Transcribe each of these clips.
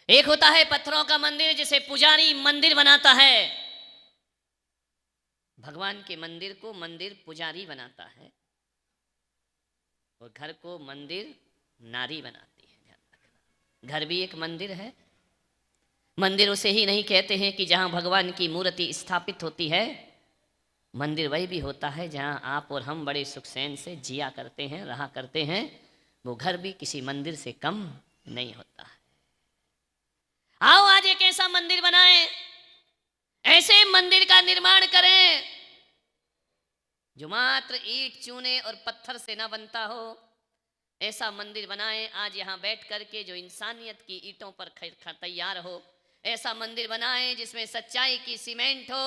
एक होता है पत्थरों का मंदिर जिसे पुजारी मंदिर बनाता है। भगवान के मंदिर को मंदिर पुजारी बनाता है और घर को मंदिर नारी बनाती है। ध्यान रखना, घर भी एक मंदिर है। मंदिर उसे ही नहीं कहते हैं कि जहाँ भगवान की मूर्ति स्थापित होती है। मंदिर वही भी होता है जहाँ आप और हम बड़े सुख चैन से जिया करते हैं, रहा करते हैं। वो घर भी किसी मंदिर से कम नहीं होता है। आओ आज एक ऐसा मंदिर बनाएं, ऐसे मंदिर का निर्माण करें जो मात्र ईंट चूने और पत्थर से ना बनता हो। ऐसा मंदिर बनाएं आज यहाँ बैठ करके जो इंसानियत की ईंटों पर तैयार हो। ऐसा मंदिर बनाएं जिसमें सच्चाई की सीमेंट हो।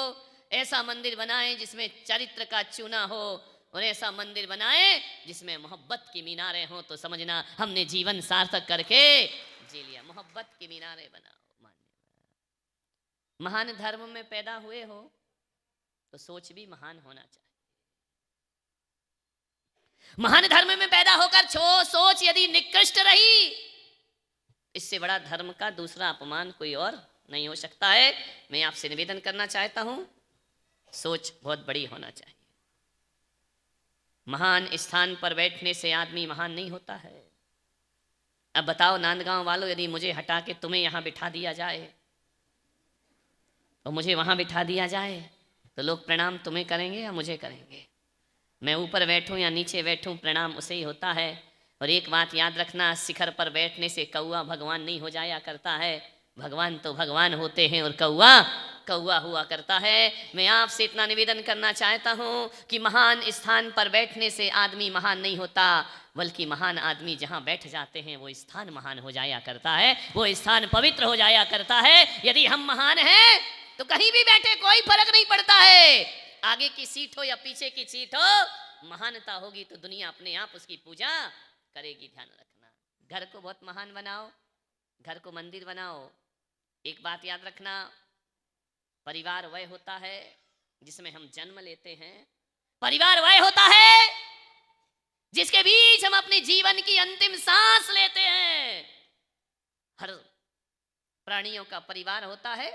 ऐसा मंदिर बनाएं जिसमें चरित्र का चूना हो। और ऐसा मंदिर बनाएं जिसमें मोहब्बत की मीनारें हो। तो समझना हमने जीवन सार्थक करके जी लिया। मोहब्बत की मीनारें बनाओ। महान धर्म में पैदा हुए हो तो सोच भी महान होना चाहिए। महान धर्म में पैदा होकर सोच यदि निकृष्ट रही, इससे बड़ा धर्म का दूसरा अपमान कोई और नहीं हो सकता है। मैं आपसे निवेदन करना चाहता हूं, सोच बहुत बड़ी होना चाहिए। महान स्थान पर बैठने से आदमी महान नहीं होता है। अब बताओ नांदगांव वालों, यदि मुझे हटा के तुम्हें यहां बिठा दिया जाए और मुझे वहां बिठा दिया जाए तो लोग प्रणाम तुम्हें करेंगे या मुझे करेंगे? मैं ऊपर बैठूं या नीचे बैठूं, प्रणाम उसे ही होता है। और एक बात याद रखना, शिखर पर बैठने से कौआ भगवान नहीं हो जाया करता है। भगवान तो भगवान होते हैं और कौआ कौआ हुआ करता है। मैं आपसे इतना निवेदन करना चाहता हूं कि महान स्थान पर बैठने से आदमी महान नहीं होता, बल्कि महान आदमी जहां बैठ जाते हैं वो स्थान महान हो जाया करता है, वो स्थान पवित्र हो जाया करता है। यदि हम महान हैं तो कहीं भी बैठे कोई फर्क नहीं पड़ता है। आगे की सीट हो या पीछे की सीट हो, महानता होगी तो दुनिया अपने आप उसकी पूजा करेगी। ध्यान रखना, घर को बहुत महान बनाओ, घर को मंदिर बनाओ। एक बात याद रखना, परिवार वह होता है जिसमें हम जन्म लेते हैं। परिवार वह होता है जिसके बीच हम अपने जीवन की अंतिम सांस लेते हैं। हर प्राणियों का परिवार होता है,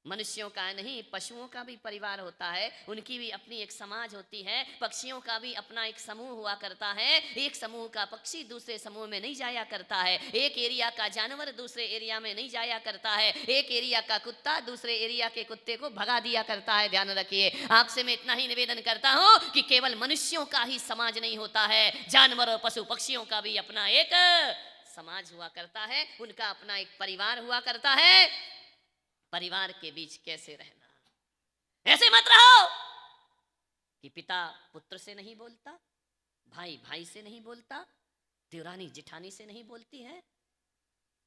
मनुष्यों का नहीं, पशुओं का भी परिवार होता है। उनकी भी अपनी एक समाज होती है। पक्षियों का भी अपना एक समूह हुआ करता है। एक समूह का पक्षी दूसरे समूह में नहीं जाया करता है। एक एरिया का जानवर दूसरे एरिया में नहीं जाया करता है। एक एरिया का कुत्ता दूसरे एरिया के कुत्ते को भगा दिया करता है। ध्यान रखिए, आपसे मैं इतना ही निवेदन करता हूं कि केवल मनुष्यों का ही समाज नहीं होता है, जानवर और पशु पक्षियों का भी अपना एक समाज हुआ करता है, उनका अपना एक परिवार हुआ करता है। परिवार के बीच कैसे रहना, ऐसे मत रहो कि पिता पुत्र से नहीं बोलता, भाई भाई से नहीं बोलता, देवरानी जिठानी से नहीं बोलती है,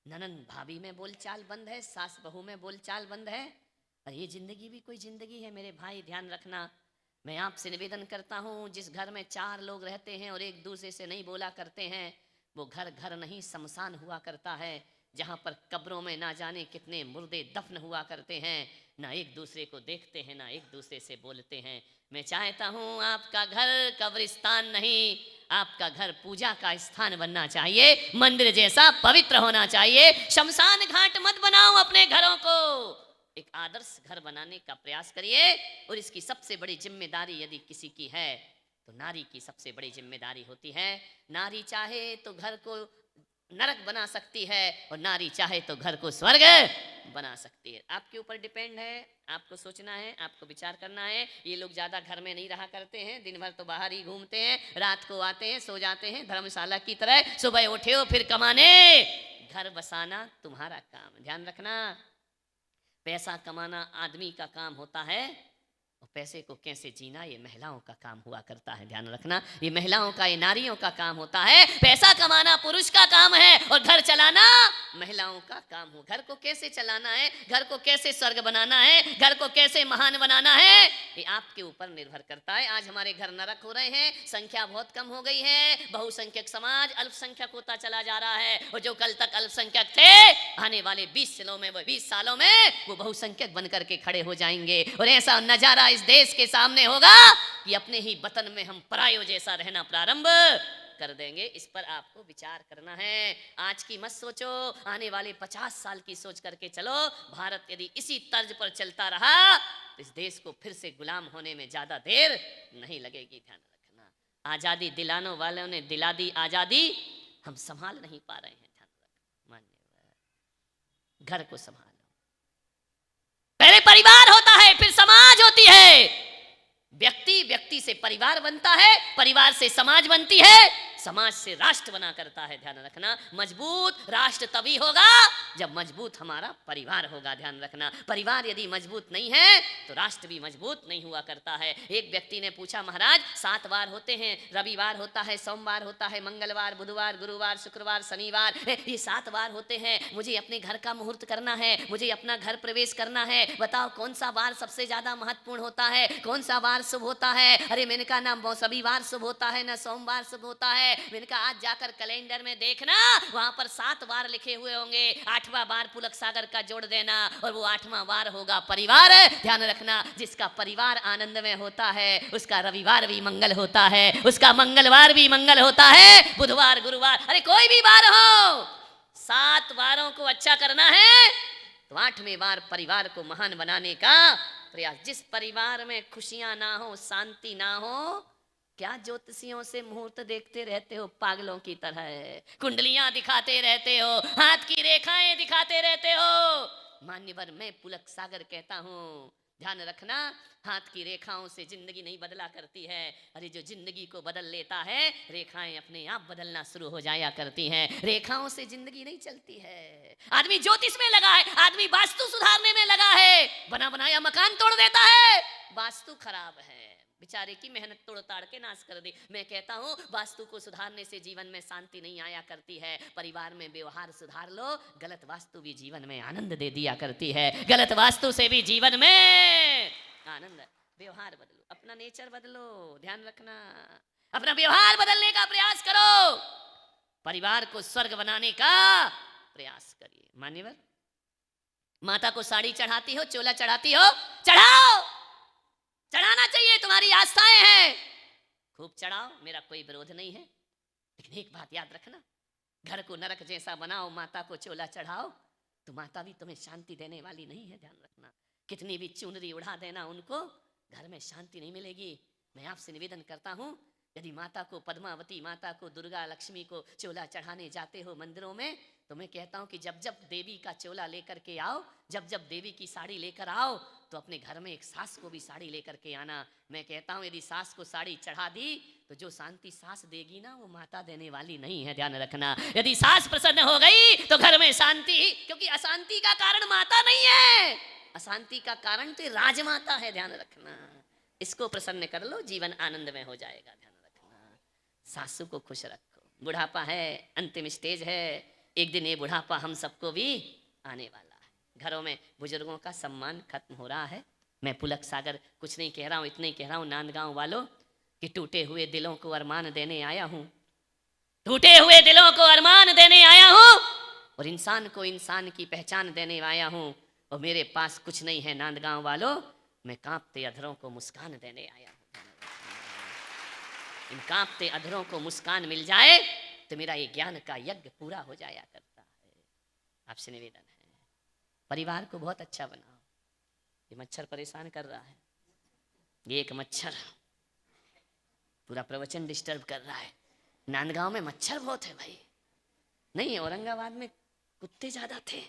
ननंद भाभी में बोलचाल बंद है, सास बहू में बोलचाल बंद है। और ये जिंदगी भी कोई जिंदगी है मेरे भाई? ध्यान रखना, मैं आपसे निवेदन करता हूं, जिस घर में 4 लोग रहते हैं और एक दूसरे से नहीं बोला करते हैं, वो घर घर नहीं शमशान हुआ करता है, जहाँ पर कब्रों में ना जाने कितने मुर्दे दफन हुआ करते हैं। ना एक दूसरे को देखते हैं, ना एक दूसरे से बोलते हैं। मैं चाहता हूँ आपका घर कब्रिस्तान नहीं, आपका घर पूजा का स्थान बनना चाहिए, मंदिर जैसा पवित्र होना चाहिए। शमशान घाट मत बनाओ अपने घरों को, एक आदर्श घर बनाने का प्रयास करिए। और इसकी सबसे बड़ी जिम्मेदारी यदि किसी की है तो नारी की सबसे बड़ी जिम्मेदारी होती है। नारी चाहे तो घर को नरक बना सकती है और नारी चाहे तो घर को स्वर्ग बना सकती है। आपके ऊपर डिपेंड है, आपको सोचना है, आपको विचार करना है। ये लोग ज्यादा घर में नहीं रहा करते हैं, दिन भर तो बाहर ही घूमते हैं, रात को आते हैं, सो जाते हैं धर्मशाला की तरह, सुबह उठे हो फिर कमाने। घर बसाना तुम्हारा काम। ध्यान रखना, पैसा कमाना आदमी का काम होता है और पैसे को कैसे जीना ये महिलाओं का काम हुआ करता है। ध्यान रखना, ये महिलाओं का, ये नारियों का काम होता है। पैसा कमाना पुरुष का काम है और घर चलाना महिलाओं का काम हो। घर को कैसे चलाना है, घर को कैसे स्वर्ग बनाना है, घर को कैसे महान बनाना है, ये आपके ऊपर निर्भर करता है। आज हमारे घर नरक हो रहे हैं, संख्या बहुत कम हो गई है, बहुसंख्यक समाज अल्पसंख्यक होता चला जा रहा है। और जो कल तक अल्पसंख्यक थे, आने वाले 20 सालों में वो बहुसंख्यक बनकर के खड़े हो जाएंगे। और ऐसा नजारा इस देश के सामने होगा कि अपने ही वतन में हम परायों जैसा रहना प्रारंभ कर देंगे। इस पर आपको विचार करना है। आज की मत सोचो, आने वाले 50 साल की सोच करके चलो। भारत यदि इसी तर्ज पर चलता रहा तो इस देश को फिर से गुलाम होने में ज्यादा देर नहीं लगेगी। ध्यान रखना, आजादी दिलाने वालों ने दिला दी आजादी, हम संभाल नहीं पा रहे हैं। ध्यान रखना, मान्य घर को संभालो। पहले परिवार होता है, फिर समाज होती है। व्यक्ति, व्यक्ति से परिवार बनता है, परिवार से समाज बनती है, समाज से राष्ट्र बना करता है। ध्यान रखना, मजबूत राष्ट्र तभी होगा जब मजबूत हमारा परिवार होगा। ध्यान रखना, परिवार यदि मजबूत नहीं है तो राष्ट्र भी मजबूत नहीं हुआ करता है। एक व्यक्ति ने पूछा, महाराज 7 वार होते हैं, रविवार होता है, सोमवार होता है, मंगलवार, बुधवार, गुरुवार, शुक्रवार, शनिवार, ये 7 वार होते हैं। मुझे अपने घर का मुहूर्त करना है, मुझे अपना घर प्रवेश करना है, बताओ कौन सा वार सबसे ज्यादा महत्वपूर्ण होता है, कौन सा वार शुभ होता है? अरे मैंने कहा ना सभी वार शुभ होता है, ना सोमवार शुभ होता है। मैंने कहा आज जाकर कैलेंडर में देखना, वहां पर 7 वार लिखे हुए होंगे, 8वां वार पुलक सागर का जोड़ देना और वो 8वां वार होगा परिवार। ध्यान रखना, जिसका परिवार आनंद में होता है उसका रविवार भी मंगल होता है, उसका मंगलवार भी मंगल होता है, बुधवार, गुरुवार, अरे कोई भी वार हो, 7 वारों को अच्छा करना है तो 8वें वार परिवार को महान बनाने का प्रयास। जिस परिवार में खुशियां ना हो, शांति ना हो, क्या ज्योतिषियों से मुहूर्त देखते रहते हो पागलों की तरह? कुंडलियां दिखाते रहते हो, हाथ की रेखाएं दिखाते रहते हो। मान्यवर, मैं पुलक सागर कहता हूं, ध्यान रखना, हाथ की रेखाओं से जिंदगी नहीं बदला करती है। अरे जो जिंदगी को बदल लेता है, रेखाएं अपने आप बदलना शुरू हो जाया करती हैं। रेखाओं से जिंदगी नहीं चलती है। आदमी ज्योतिष में लगा है, आदमी वास्तु सुधारने में लगा है, बना बनाया मकान तोड़ देता है, वास्तु खराब है, बेचारे की मेहनत तोड़ ताड़ के नाश कर दी। मैं कहता हूं वास्तु को सुधारने से जीवन में शांति नहीं आया करती है। परिवार में व्यवहार सुधार लो, गलत वास्तु भी जीवन में आनंद दे दिया करती है। गलत वास्तु से भी जीवन में आनंद। व्यवहार बदलो, अपना नेचर बदलो। ध्यान रखना, अपना व्यवहार बदलने का प्रयास करो, परिवार को स्वर्ग बनाने का प्रयास करिए। मान्यवर, माता को साड़ी चढ़ाती हो, चोला चढ़ाती हो, चढ़ाओ, चढ़ाना चाहिए, तुम्हारी आस्थाएं हैं, खूब चढ़ाओ, मेरा कोई विरोध नहीं है। लेकिन एक बात याद रखना, घर को नरक जैसा बनाओ, माता को चोला चढ़ाओ तो माता भी तुम्हें शांति देने वाली नहीं है। ध्यान रखना, कितनी भी चुनरी उड़ा देना उनको, घर में शांति नहीं मिलेगी। मैं आपसे निवेदन करता हूं, यदि माता को, पद्मावती माता को, दुर्गा लक्ष्मी को चोला चढ़ाने जाते हो मंदिरों में, तो मैं कहता हूं कि जब जब देवी का चोला लेकर के आओ, जब जब देवी की साड़ी लेकर आओ, तो अपने घर में एक सास को भी साड़ी लेकर के आना। मैं कहता हूं यदि सास को साड़ी चढ़ा दी तो जो शांति सास देगी ना, वो माता देने वाली नहीं है। ध्यान रखना, यदि सास प्रसन्न हो गई तो घर में शांति, क्योंकि अशांति का कारण माता नहीं है, अशांति का कारण तो राजमाता है। ध्यान रखना, इसको प्रसन्न कर लो, जीवन आनंद में हो जाएगा। ध्यान रखना, सासू को खुश रखो। बुढ़ापा है, अंतिम स्टेज है, एक दिन ये बुढ़ापा हम सबको भी आने वाला है। घरों में बुजुर्गों का सम्मान खत्म हो रहा है। मैं पुलक सागर कुछ नहीं कह रहा हूँ, इतना ही कह रहा हूँ नांदगांव वालों कि टूटे हुए दिलों को अरमान देने आया हूँ, टूटे हुए दिलों को अरमान देने आया हूँ, और इंसान को इंसान की पहचान देने आया हूँ। और मेरे पास कुछ नहीं है नांदगांव वालों, मैं कांपते अधरों को मुस्कान देने आया हूँ। इन कांपते अधरों को मुस्कान मिल जाए तो मेरा ये ज्ञान का यज्ञ पूरा हो जाया करता है। आपसे निवेदन है, परिवार को बहुत अच्छा बनाओ। ये मच्छर परेशान कर रहा है, ये एक मच्छर पूरा प्रवचन डिस्टर्ब कर रहा है। नांदगांव में मच्छर बहुत है भाई, नहीं औरंगाबाद में कुत्ते ज्यादा थे,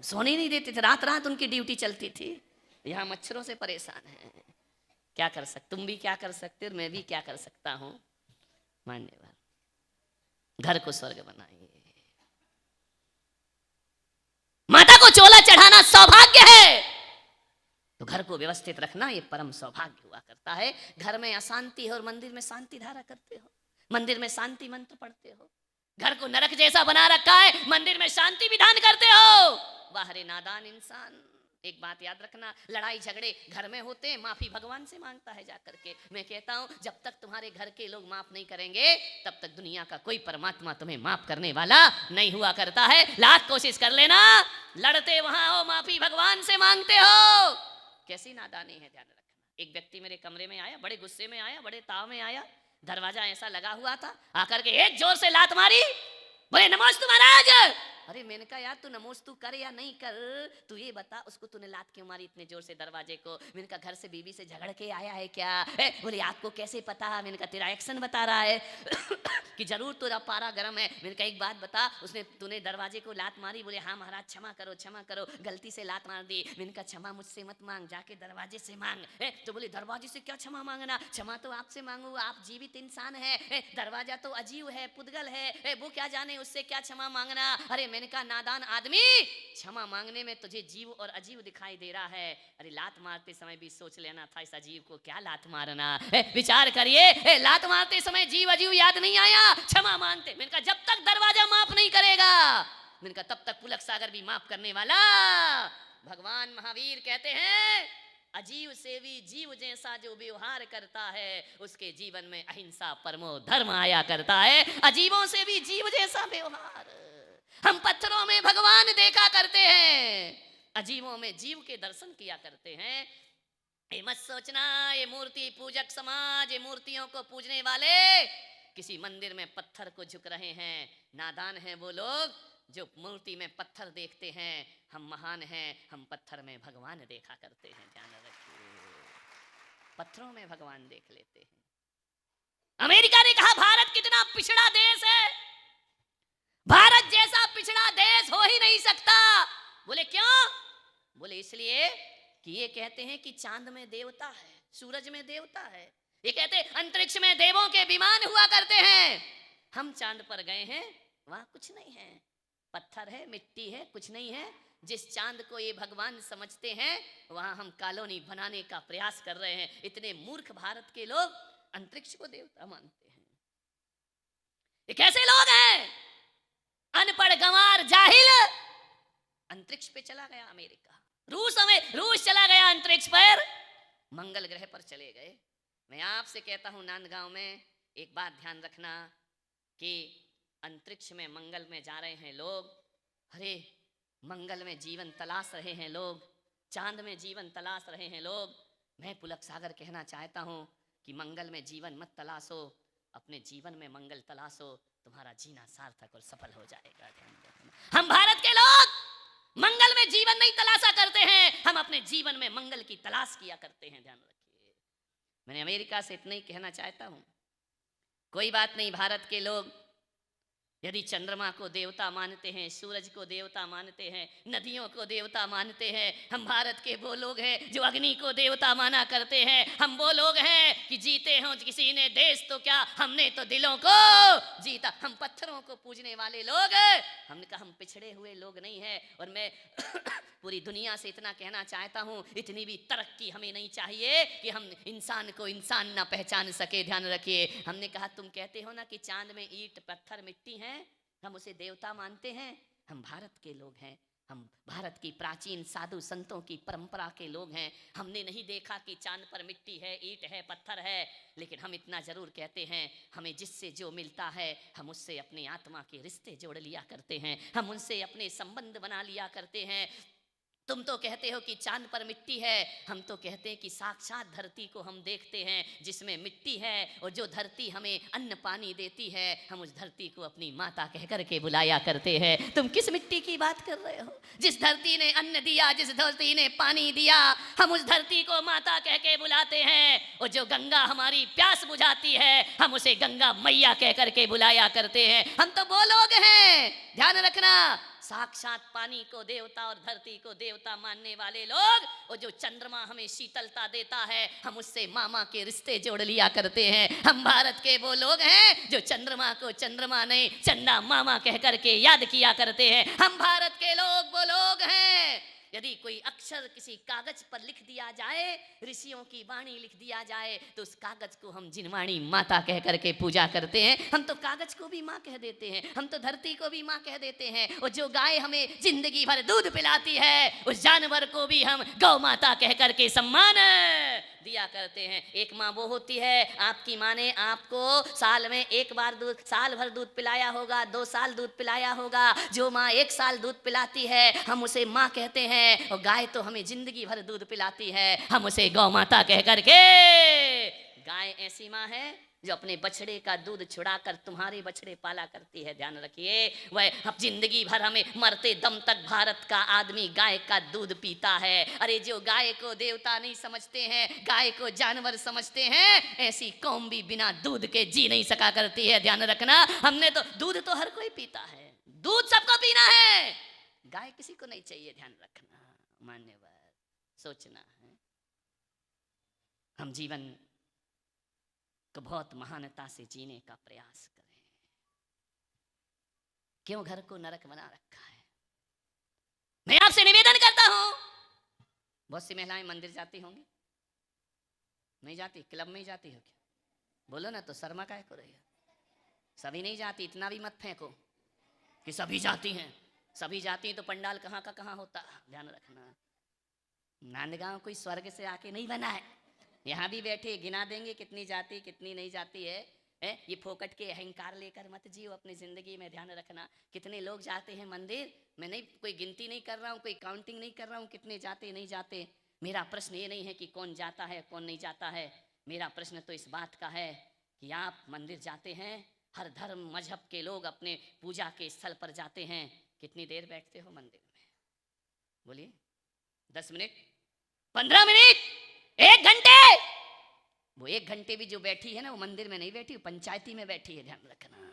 सोने नहीं देते थे, रात रात उनकी ड्यूटी चलती थी। यहाँ मच्छरों से परेशान है, क्या कर सकते, तुम भी क्या कर सकते हो, मैं भी क्या कर सकता हूँ। मान्यवर, घर को स्वर्ग बनाइए। माता को चोला चढ़ाना सौभाग्य है, तो घर को व्यवस्थित रखना ये परम सौभाग्य हुआ करता है। घर में अशांति है और मंदिर में शांति धारा करते हो, मंदिर में शांति मंत्र पढ़ते हो, घर को नरक जैसा बना रखा है, मंदिर में शांति विधान करते हो। बाहरी नादान इंसान। एक बात याद रखना, लड़ाई झगड़े घर में होते हैं, माफी भगवान से मांगता है जाकर के। मैं कहता हूं जब तक तुम्हारे घर के लोग माफ नहीं करेंगे तब तक दुनिया का कोई परमात्मा तुम्हें माफ करने वाला नहीं हुआ करता है। लाख कोशिश कर लेना, लड़ते वहां हो, माफी भगवान से मांगते हो। कैसी नादानी है, ध्यान रखना। एक व्यक्ति मेरे कमरे में आया, बड़े गुस्से में आया, बड़े ताव में आया। दरवाजा ऐसा लगा हुआ था, आकर के एक जोर से लात मारी, बोले नमोस्तु महाराज। अरे मैंने कहा यार तू नमोस्तु कर या नहीं कर, तू ये बता उसको तूने लात क्यों मारी इतने जोर से दरवाजे को। मैंने कहा घर से बीवी से झगड़ के आया है क्या? बोले आपको कैसे पता? मैंने कहा तेरा एक्शन बता रहा है कि जरूर तेरा पारा गर्म है। मैंने कहा एक बात बता, उसने तूने दरवाजे को लात मारी? बोले हाँ महाराज क्षमा करो, गलती से लात मार दी। मैंने कहा क्षमा मुझसे मत मांग, जाके दरवाजे से मांग। तो बोले दरवाजे से क्या क्षमा मांगना, क्षमा तो आपसे मांगू, आप जीवित इंसान है, दरवाजा तो अजीव है, पुद्गल है, वो क्या जाने उससे क्या क्षमा मांगना। अरे मैंने कहा नादान आदमी, क्षमा मांगने में तुझे जीव और अजीव दिखाई दे रहा है, अरे लात मारते समय भी सोच लेना था इस अजीव को क्या लात मारना। विचार करिए, लात मारते समय जीव अजीव याद नहीं आया, क्षमा मांगते। मैंने कहा जब तक दरवाजा माफ नहीं करेगा, मैंने कहा तब तक पुलक सागर भी माफ करने वाला। भगवान महावीर कहते हैं अजीव से भी जीव जैसा जो व्यवहार करता है उसके जीवन में अहिंसा परमो धर्म आया करता है। अजीवों से भी जीव जैसा व्यवहार। हम पत्थरों में भगवान देखा करते हैं, अजीवों में जीव के दर्शन किया करते हैं। ये मत सोचना ये मूर्ति पूजक समाज, ये मूर्तियों को पूजने वाले किसी मंदिर में पत्थर को झुक रहे हैं। नादान हैं वो लोग जो मूर्ति में पत्थर देखते हैं। हम महान हैं, हम पत्थर में भगवान देखा करते हैं। ध्यान रखिए, पत्थरों में भगवान देख लेते हैं। अमेरिका ने कहा भारत कितना पिछड़ा देश है, भारत जैसा पिछड़ा देश हो ही नहीं सकता। बोले क्यों? बोले इसलिए कि ये कहते हैं कि चांद में देवता है, सूरज में देवता है, ये कहते हैं अंतरिक्ष में देवों के विमान हुआ करते हैं। हम चांद पर गए हैं, वहां कुछ नहीं है, पत्थर है, मिट्टी है, कुछ नहीं है। जिस चांद को ये भगवान समझते हैं वहां हम कॉलोनी बनाने का प्रयास कर रहे हैं। इतने मूर्ख भारत के लोग अंतरिक्ष को देवता मानते हैं। ये कैसे लोग हैं? अनपढ़ गंवार जाहिल। अंतरिक्ष पे चला गया अमेरिका, रूस चला गया अंतरिक्ष पर, मंगल ग्रह पर चले गए। मैं आपसे कहता हूं नांदगांव में एक बात ध्यान रखना कि अंतरिक्ष में मंगल में जा रहे हैं लोग, अरे मंगल में जीवन तलाश रहे हैं लोग, चांद में जीवन तलाश रहे हैं लोग। मैं पुलक सागर कहना चाहता हूं कि मंगल में जीवन मत तलाशो, अपने जीवन में मंगल तलाशो, तुम्हारा जीना सार्थक और सफल हो जाएगा। हम भारत के लोग मंगल में जीवन नहीं तलाशा करते हैं, हम अपने जीवन में मंगल की तलाश किया करते हैं। ध्यान रखिए, मैंने अमेरिका से इतना ही कहना चाहता हूं, कोई बात नहीं, भारत के लोग यदि चंद्रमा को देवता मानते हैं, सूरज को देवता मानते हैं, नदियों को देवता मानते हैं, हम भारत के वो लोग हैं जो अग्नि को देवता माना करते हैं। हम वो लोग हैं कि जीते हो किसी ने देश तो क्या, हमने तो दिलों को जीता। हम पत्थरों को पूजने वाले लोग हैं। हमने कहा हम पिछड़े हुए लोग नहीं हैं। और मैं पूरी दुनिया से इतना कहना चाहता हूँ, इतनी भी तरक्की हमें नहीं चाहिए कि हम इंसान को इंसान ना पहचान सके। ध्यान रखिए, हमने कहा तुम कहते हो ना कि चांद में ईंट पत्थर मिट्टी है, हम उसे देवता मानते हैं। हम भारत के लोग हैं, हम भारत की प्राचीन साधु संतों की परंपरा के लोग हैं। हमने नहीं देखा कि चांद पर मिट्टी है, ईंट है, पत्थर है, लेकिन हम इतना जरूर कहते हैं, हमें जिससे जो मिलता है हम उससे अपने आत्मा के रिश्ते जोड़ लिया करते हैं, हम उनसे अपने संबंध बना लिया करते हैं। तुम तो कहते हो कि चांद पर मिट्टी है, हम तो कहते हैं कि साक्षात धरती को हम देखते हैं जिसमें मिट्टी है, और जो धरती हमें अन्न पानी देती है हम उस धरती को अपनी माता कह करके बुलाया करते हैं। तुम किस मिट्टी की बात कर रहे हो? जिस धरती ने अन्न दिया, जिस धरती ने पानी दिया, हम उस धरती को माता कह के बुलाते हैं। और जो गंगा हमारी प्यास बुझाती है हम उसे गंगा मैया कह करके बुलाया करते हैं। हम तो वो लोग हैं, ध्यान रखना, साक्षात पानी को देवता और धरती को देवता मानने वाले लोग। और जो चंद्रमा हमें शीतलता देता है हम उससे मामा के रिश्ते जोड़ लिया करते हैं। हम भारत के वो लोग हैं जो चंद्रमा को चंद्रमा नहीं चंदा मामा कह करके याद किया करते हैं। हम भारत के लोग वो लोग हैं, यदि कोई अक्षर किसी कागज पर लिख दिया जाए, ऋषियों की वाणी लिख दिया जाए, तो उस कागज को हम जिनवाणी माता कह करके पूजा करते हैं। हम तो कागज को भी माँ कह देते हैं, हम तो धरती को भी माँ कह देते हैं। और जो गाय हमें जिंदगी भर दूध पिलाती है उस जानवर को भी हम गौ माता कह करके सम्मान दिया करते हैं। एक माँ वो होती है, आपकी माँ ने आपको साल में एक बार दूध, साल भर दूध पिलाया होगा, 2 साल दूध पिलाया होगा। जो माँ 1 साल दूध पिलाती है हम उसे माँ कहते हैं। और गाय तो हमें जिंदगी भर दूध पिलाती है, हम उसे गौ माता कह करके। गाय ऐसी माँ है जो अपने बछड़े का दूध छुड़ाकर तुम्हारे बछड़े पाला करती है। ध्यान रखिए, वह अब जिंदगी भर हमें मरते दम तक भारत का आदमी गाय का दूध पीता है। अरे जो गाय को देवता नहीं समझते हैं, गाय को जानवर समझते हैं, ऐसी कौम भी बिना दूध के जी नहीं सका करती है। ध्यान रखना, हमने तो दूध तो हर कोई पीता है, दूध सबको पीना है, गाय किसी को नहीं चाहिए। ध्यान रखना, मान्यवर सोचना है। हम जीवन को बहुत महानता से जीने का प्रयास करें। क्यों घर को नरक बना रखा है? मैं आपसे निवेदन करता हूं, बहुत सी महिलाएं मंदिर जाती होंगी, नहीं जाती? क्लब में ही जाती हो क्या? बोलो ना, तो शर्मा काहे को रही है? सभी नहीं जाती, इतना भी मत फेंको कि सभी जाती हैं। सभी जाती हैं तो पंडाल कहाँ का कहाँ होता। ध्यान रखना, नांदगांव कोई स्वर्ग से आके नहीं बना है। यहाँ भी बैठे गिना देंगे कितनी जाती कितनी नहीं जाती है। ये फोकट के अहंकार लेकर मत जियो अपनी जिंदगी में। ध्यान रखना, कितने लोग जाते हैं मंदिर, मैं नहीं कोई गिनती नहीं कर रहा हूँ, कोई काउंटिंग नहीं कर रहा हूँ कितने जाते नहीं जाते। मेरा प्रश्न ये नहीं है कि कौन जाता है कौन नहीं जाता है, मेरा प्रश्न तो इस बात का है कि आप मंदिर जाते हैं, हर धर्म मजहब के लोग अपने पूजा के स्थल पर जाते हैं, कितनी देर बैठते हो मंदिर में? बोलिए, 10 मिनट, 15 मिनट, 1 घंटे? वो 1 घंटे भी जो बैठी है ना, वो मंदिर में नहीं बैठी, पंचायती में बैठी है। ध्यान रखना,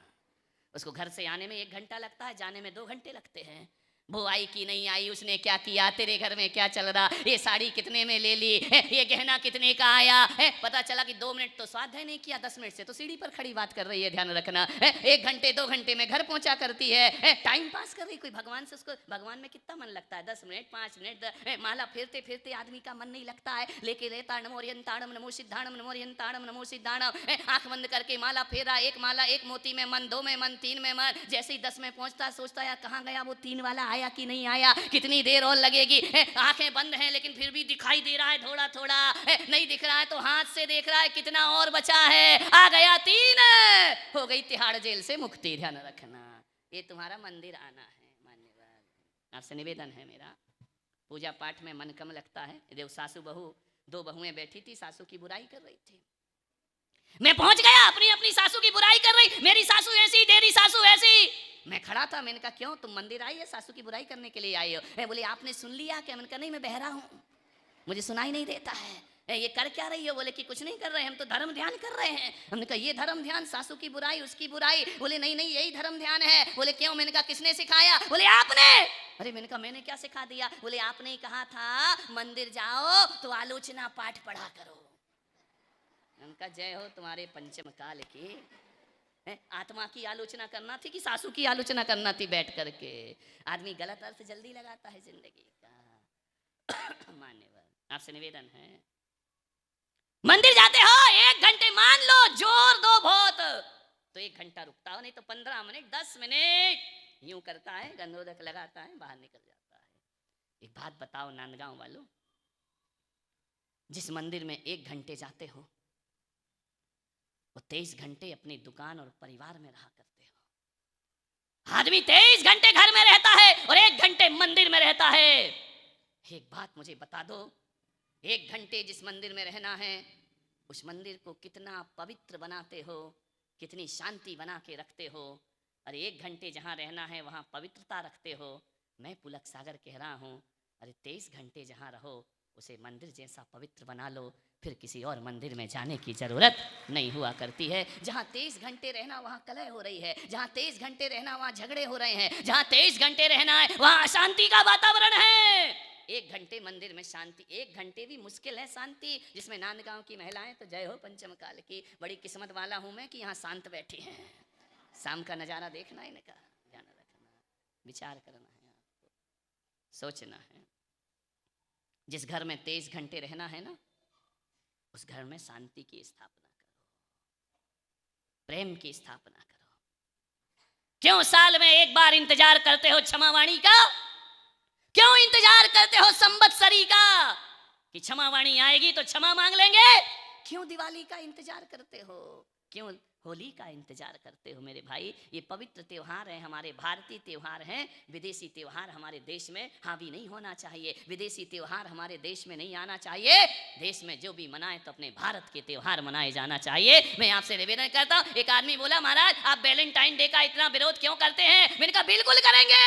उसको घर से आने में 1 घंटा लगता है, जाने में 2 घंटे लगते हैं। वो आई कि नहीं आई, उसने क्या किया, तेरे घर में क्या चल रहा, ये साड़ी कितने में ले ली, ये गहना कितने का आया, पता चला कि 2 मिनट तो स्वाध्याय नहीं किया, 10 मिनट से तो सीढ़ी पर खड़ी बात कर रही है। ध्यान रखना, 1 घंटे 2 घंटे में घर पहुंचा करती है, टाइम पास कर रही। कोई भगवान से, उसको भगवान में कितना मन लगता है? 10 मिनट 5 मिनट माला फेरते फेरते आदमी का मन नहीं लगता है। लेके रहता नमो रियंताणम नमो सिद्धाणम नमो रियंताणम नमो सिद्धाणम, आंख बंद करके माला फेरा, एक माला, एक मोती में मन, 2 में मन, 3 में मन। जैसे ही 10 में पहुंचता सोचता यार कहाँ गया वो 3 वाला, आया कि नहीं आया, कितनी देर और लगेगी। आंखें बंद हैं लेकिन फिर भी दिखाई दे रहा है थोड़ा थोड़ा, नहीं दिख रहा है तो हाथ से देख रहा है कितना और बचा है, आ गया 3, हो गई तिहाड़ जेल से मुक्ति। ध्यान रखना, ये तुम्हारा मंदिर आना है। मान्यवर, आपसे निवेदन है मेरा, पूजा पाठ में मन कम लगता है। देव सासू बहू, 2 बहुएं बैठी थी, सासू की बुराई कर रही थी। मैं पहुंच गया, अपनी अपनी सासू की बुराई कर रही, मेरी सासू ऐसी, तेरी सासू ऐसी। मैं खड़ा था, मैंने कहा क्यों तुम मंदिर आई है सासू की बुराई करने के लिए आई हो? बोले आपने सुन लिया क्या? मैंने कहा नहीं, मैं बहरा हूँ, मुझे सुनाई नहीं देता है। ये कर क्या रही हो? बोले कि कुछ नहीं कर रहे, हम तो धर्म ध्यान कर रहे हैं। हमने कहा ये धर्म ध्यान, सासू की बुराई उसकी बुराई? बोले नहीं नहीं यही धर्म ध्यान है। बोले क्यों? मैंने कहा किसने सिखाया? बोले आपने। अरे मैंने कहा मैंने क्या सिखा दिया? बोले आपने ही कहा था मंदिर जाओ तो आलोचना पाठ पढ़ा करो। उनका जय हो तुम्हारे पंचम काल की। आत्मा की आलोचना करना थी कि सासू की आलोचना करना थी बैठ करके? आदमी गलत अर्थ जल्दी लगाता है जिंदगी का। मान्यवर, आपसे निवेदन है, मंदिर जाते हो 1 घंटे मान लो जोर दो बहुत तो 1 घंटा रुकता हो, नहीं तो 15 मिनट 10 मिनट यूं करता है, गंधोदक लगाता है, बाहर निकल जाता है। एक बात बताओ नांदगांव वालों, जिस मंदिर में 1 घंटे जाते हो वो 23 घंटे अपनी दुकान और परिवार में रहा करते हो। आदमी 23 घंटे घर में रहता है और 1 घंटे मंदिर में रहता है। एक बात मुझे बता दो, 1 घंटे जिस मंदिर में रहना है उस मंदिर को कितना पवित्र बनाते हो, कितनी शांति बना के रखते हो। अरे 1 घंटे जहाँ रहना है वहाँ पवित्रता रखते हो। मैं पुलक सागर कह रहा हूँ, अरे 23 घंटे जहाँ रहो उसे मंदिर जैसा पवित्र बना लो, फिर किसी और मंदिर में जाने की जरूरत नहीं हुआ करती है। जहाँ 23 घंटे रहना वहाँ कलह हो रही है, जहाँ 23 घंटे रहना वहाँ झगड़े हो रहे हैं, जहाँ 23 घंटे रहना है वहाँ अशांति का वातावरण है। 1 घंटे मंदिर में शांति, 1 घंटे भी मुश्किल है शांति, जिसमें नांदगांव की महिलाएं तो जय हो पंचम काल की, बड़ी किस्मत वाला हूं मैं कि यहाँ शांत बैठी हैं। शाम का नजारा देखना, इनका ध्यान रखना, विचार करना है, आपको सोचना है। जिस घर में 23 घंटे रहना है ना उस घर में शांति की स्थापना करो, प्रेम की स्थापना करो। क्यों साल में 1 बार इंतजार करते हो क्षमावाणी का? क्यों इंतजार करते हो संवत्सरी का कि क्षमावाणी आएगी तो क्षमा मांग लेंगे? क्यों दिवाली का इंतजार करते हो? क्यों होली का इंतजार करते हो मेरे भाई। ये पवित्र त्योहार है, हमारे भारतीय त्योहार हैं। विदेशी त्योहार हमारे देश में हावी नहीं होना चाहिए, विदेशी त्योहार हमारे देश में नहीं आना चाहिए। देश में जो भी मनाए तो अपने भारत के त्योहार मनाए जाना चाहिए। मैं आपसे निवेदन करता हूँ। एक आदमी बोला, महाराज आप वैलेंटाइन डे का इतना विरोध क्यों करते हैं? मैंने कहा बिल्कुल करेंगे।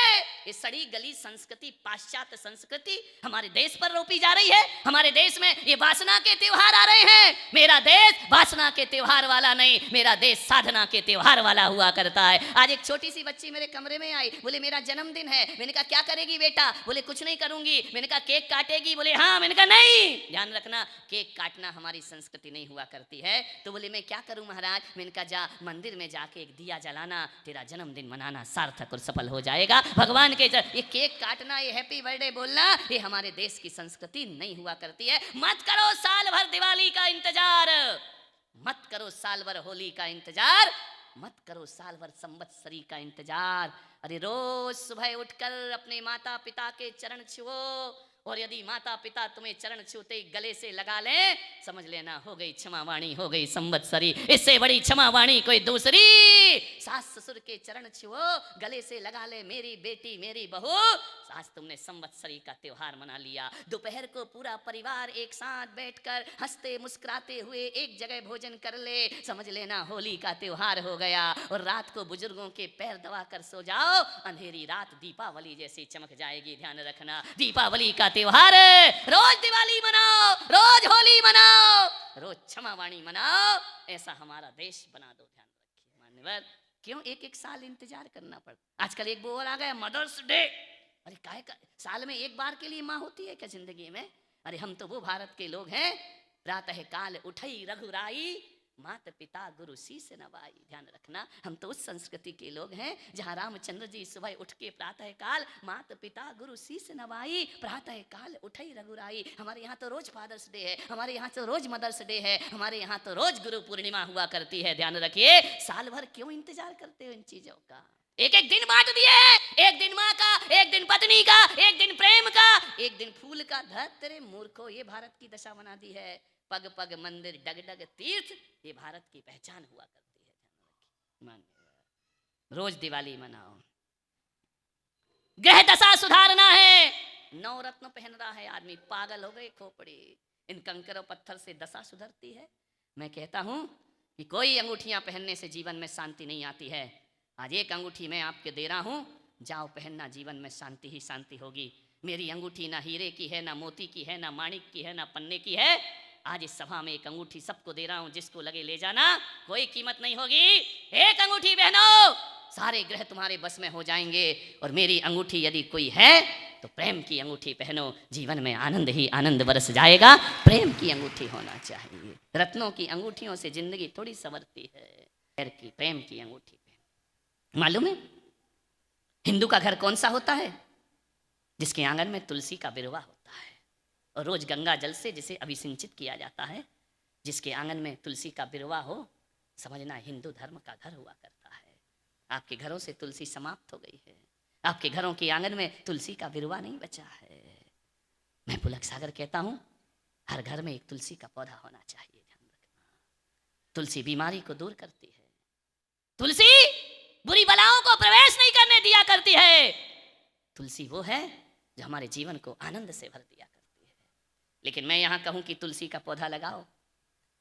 ये सड़ी गली संस्कृति, पाश्चात्य संस्कृति हमारे देश पर रोपी जा रही है। हमारे देश में ये वासना के त्योहार आ रहे हैं। मेरा देश वासना के त्योहार वाला नहीं, मेरा देश साधना के त्योहार वाला हुआ करता है। आज एक छोटी सी बच्ची मेरे कमरे में आई, बोले मेरा जन्मदिन है। मैंने कहा क्या करेगी बेटा? बोले कुछ नहीं करूंगी। मैंने कहा केक काटेगी? बोले हाँ। मैंने कहा नहीं, ध्यान रखना केक काटना हमारी संस्कृति नहीं हुआ करती है। तो बोले मैं क्या करूं महाराज? मैंने कहा जा मंदिर में जाके एक दिया जलाना, तेरा जन्मदिन मनाना सार्थक और सफल हो जाएगा। भगवान के ये केक काटना, ये हैप्पी बर्थडे बोलना, ये हमारे देश की संस्कृति नहीं हुआ करती है। मत करो साल भर दिवाली का इंतजार, मत करो साल भर होली का इंतजार, मत करो साल भर संवत्सरी का इंतजार। अरे रोज सुबह उठकर अपने माता पिता के चरण छुओ, और यदि माता पिता तुम्हें चरण छूते गले से लगा लें, समझ लेना हो गई क्षमा वाणी, हो गई संवत्सरी। इससे बड़ी क्षमा वाणी कोई दूसरी। सास ससुर के चरण छुओ, गले से लगा ले मेरी बेटी मेरी बहू, आज तुमने संवत्सरी का त्योहार मना लिया। दोपहर को पूरा परिवार एक साथ बैठकर हंसते मुस्कुराते हुए एक जगह भोजन कर ले, समझ लेना होली का त्योहार हो गया। और रात को बुजुर्गों के पैर दबा कर सो जाओ, अंधेरी रात दीपावली जैसी चमक जाएगी। ध्यान रखना, दीपावली का त्योहार है। रोज दिवाली मनाओ, रोज होली मनाओ, रोज क्षमा वाणी मनाओ। ऐसा हमारा देश बना दो। ध्यान रखिए मान्यवर, क्यों एक एक साल इंतजार करना पड़ता? आजकल एक बोल आ गया मदर्स डे। अरे काहे का साल में एक बार के लिए माँ होती है क्या जिंदगी में? अरे हम तो वो भारत के लोग हैं, प्रातः काल उठई रघुराई, माता पिता गुरु शीस नवाई। ध्यान रखना, हम तो उस संस्कृति के लोग हैं जहाँ रामचंद्र जी सुबह उठ के प्रातः काल माता पिता गुरु शीस नवाई, प्रातः काल उठई रघुराई। हमारे यहाँ तो रोज फादर्स डे है, हमारे यहाँ तो रोज मदर्स डे है, हमारे यहाँ तो रोज गुरु पूर्णिमा हुआ करती है। ध्यान रखिए, साल भर क्यों इंतजार करते हो इन चीजों का? एक एक दिन बांट दिए हैं, एक दिन माँ का, एक दिन पत्नी का, एक दिन प्रेम का, एक दिन फूल का। धत तेरे मूर्खों, ये भारत की दशा बना दी है। पग पग मंदिर डग डग तीर्थ, ये भारत की पहचान हुआ करती है। रोज दिवाली मनाओ। ग्रह दशा सुधारना है, नवरत्न पहन रहा है आदमी, पागल हो गए खोपड़ी। इन कंकरों पत्थर से दशा सुधरती है? मैं कहता हूं कि कोई अंगूठियां पहनने से जीवन में शांति नहीं आती है। आज एक अंगूठी मैं आपके दे रहा हूं, जाओ पहनना, जीवन में शांति ही शांति होगी। मेरी अंगूठी ना हीरे की है, ना मोती की है, ना माणिक की है, ना पन्ने की है। आज इस सभा में एक अंगूठी सबको दे रहा हूं, जिसको लगे ले जाना, कोई कीमत नहीं होगी। एक अंगूठी पहनो, सारे ग्रह तुम्हारे बस में हो जाएंगे। और मेरी अंगूठी यदि कोई है तो प्रेम की अंगूठी पहनो, जीवन में आनंद ही आनंद बरस जाएगा। प्रेम की अंगूठी होना चाहिए। रत्नों की अंगूठियों से जिंदगी थोड़ी संवरती है, प्रेम की अंगूठी पहनो। मालूम है हिंदू का घर कौन सा होता है? जिसके आंगन में तुलसी का बिरवा होता है और रोज गंगा जल से जिसे अभिसिंचित किया जाता है। जिसके आंगन में तुलसी का बिरवा हो, समझना हिंदू धर्म का घर हुआ करता है। आपके घरों से तुलसी समाप्त हो गई है, आपके घरों के आंगन में तुलसी का बिरवा नहीं बचा है। मैं पुलक सागर कहता हूं, हर घर में एक तुलसी का पौधा होना चाहिए। ध्यान रखना, तुलसी बीमारी को दूर करती है, तुलसी बुरी बलाओं को प्रवेश नहीं करने दिया करती है। तुलसी वो है जो हमारे जीवन को आनंद से भर दिया करती है। लेकिन मैं यहाँ कहूँ कि तुलसी का पौधा लगाओ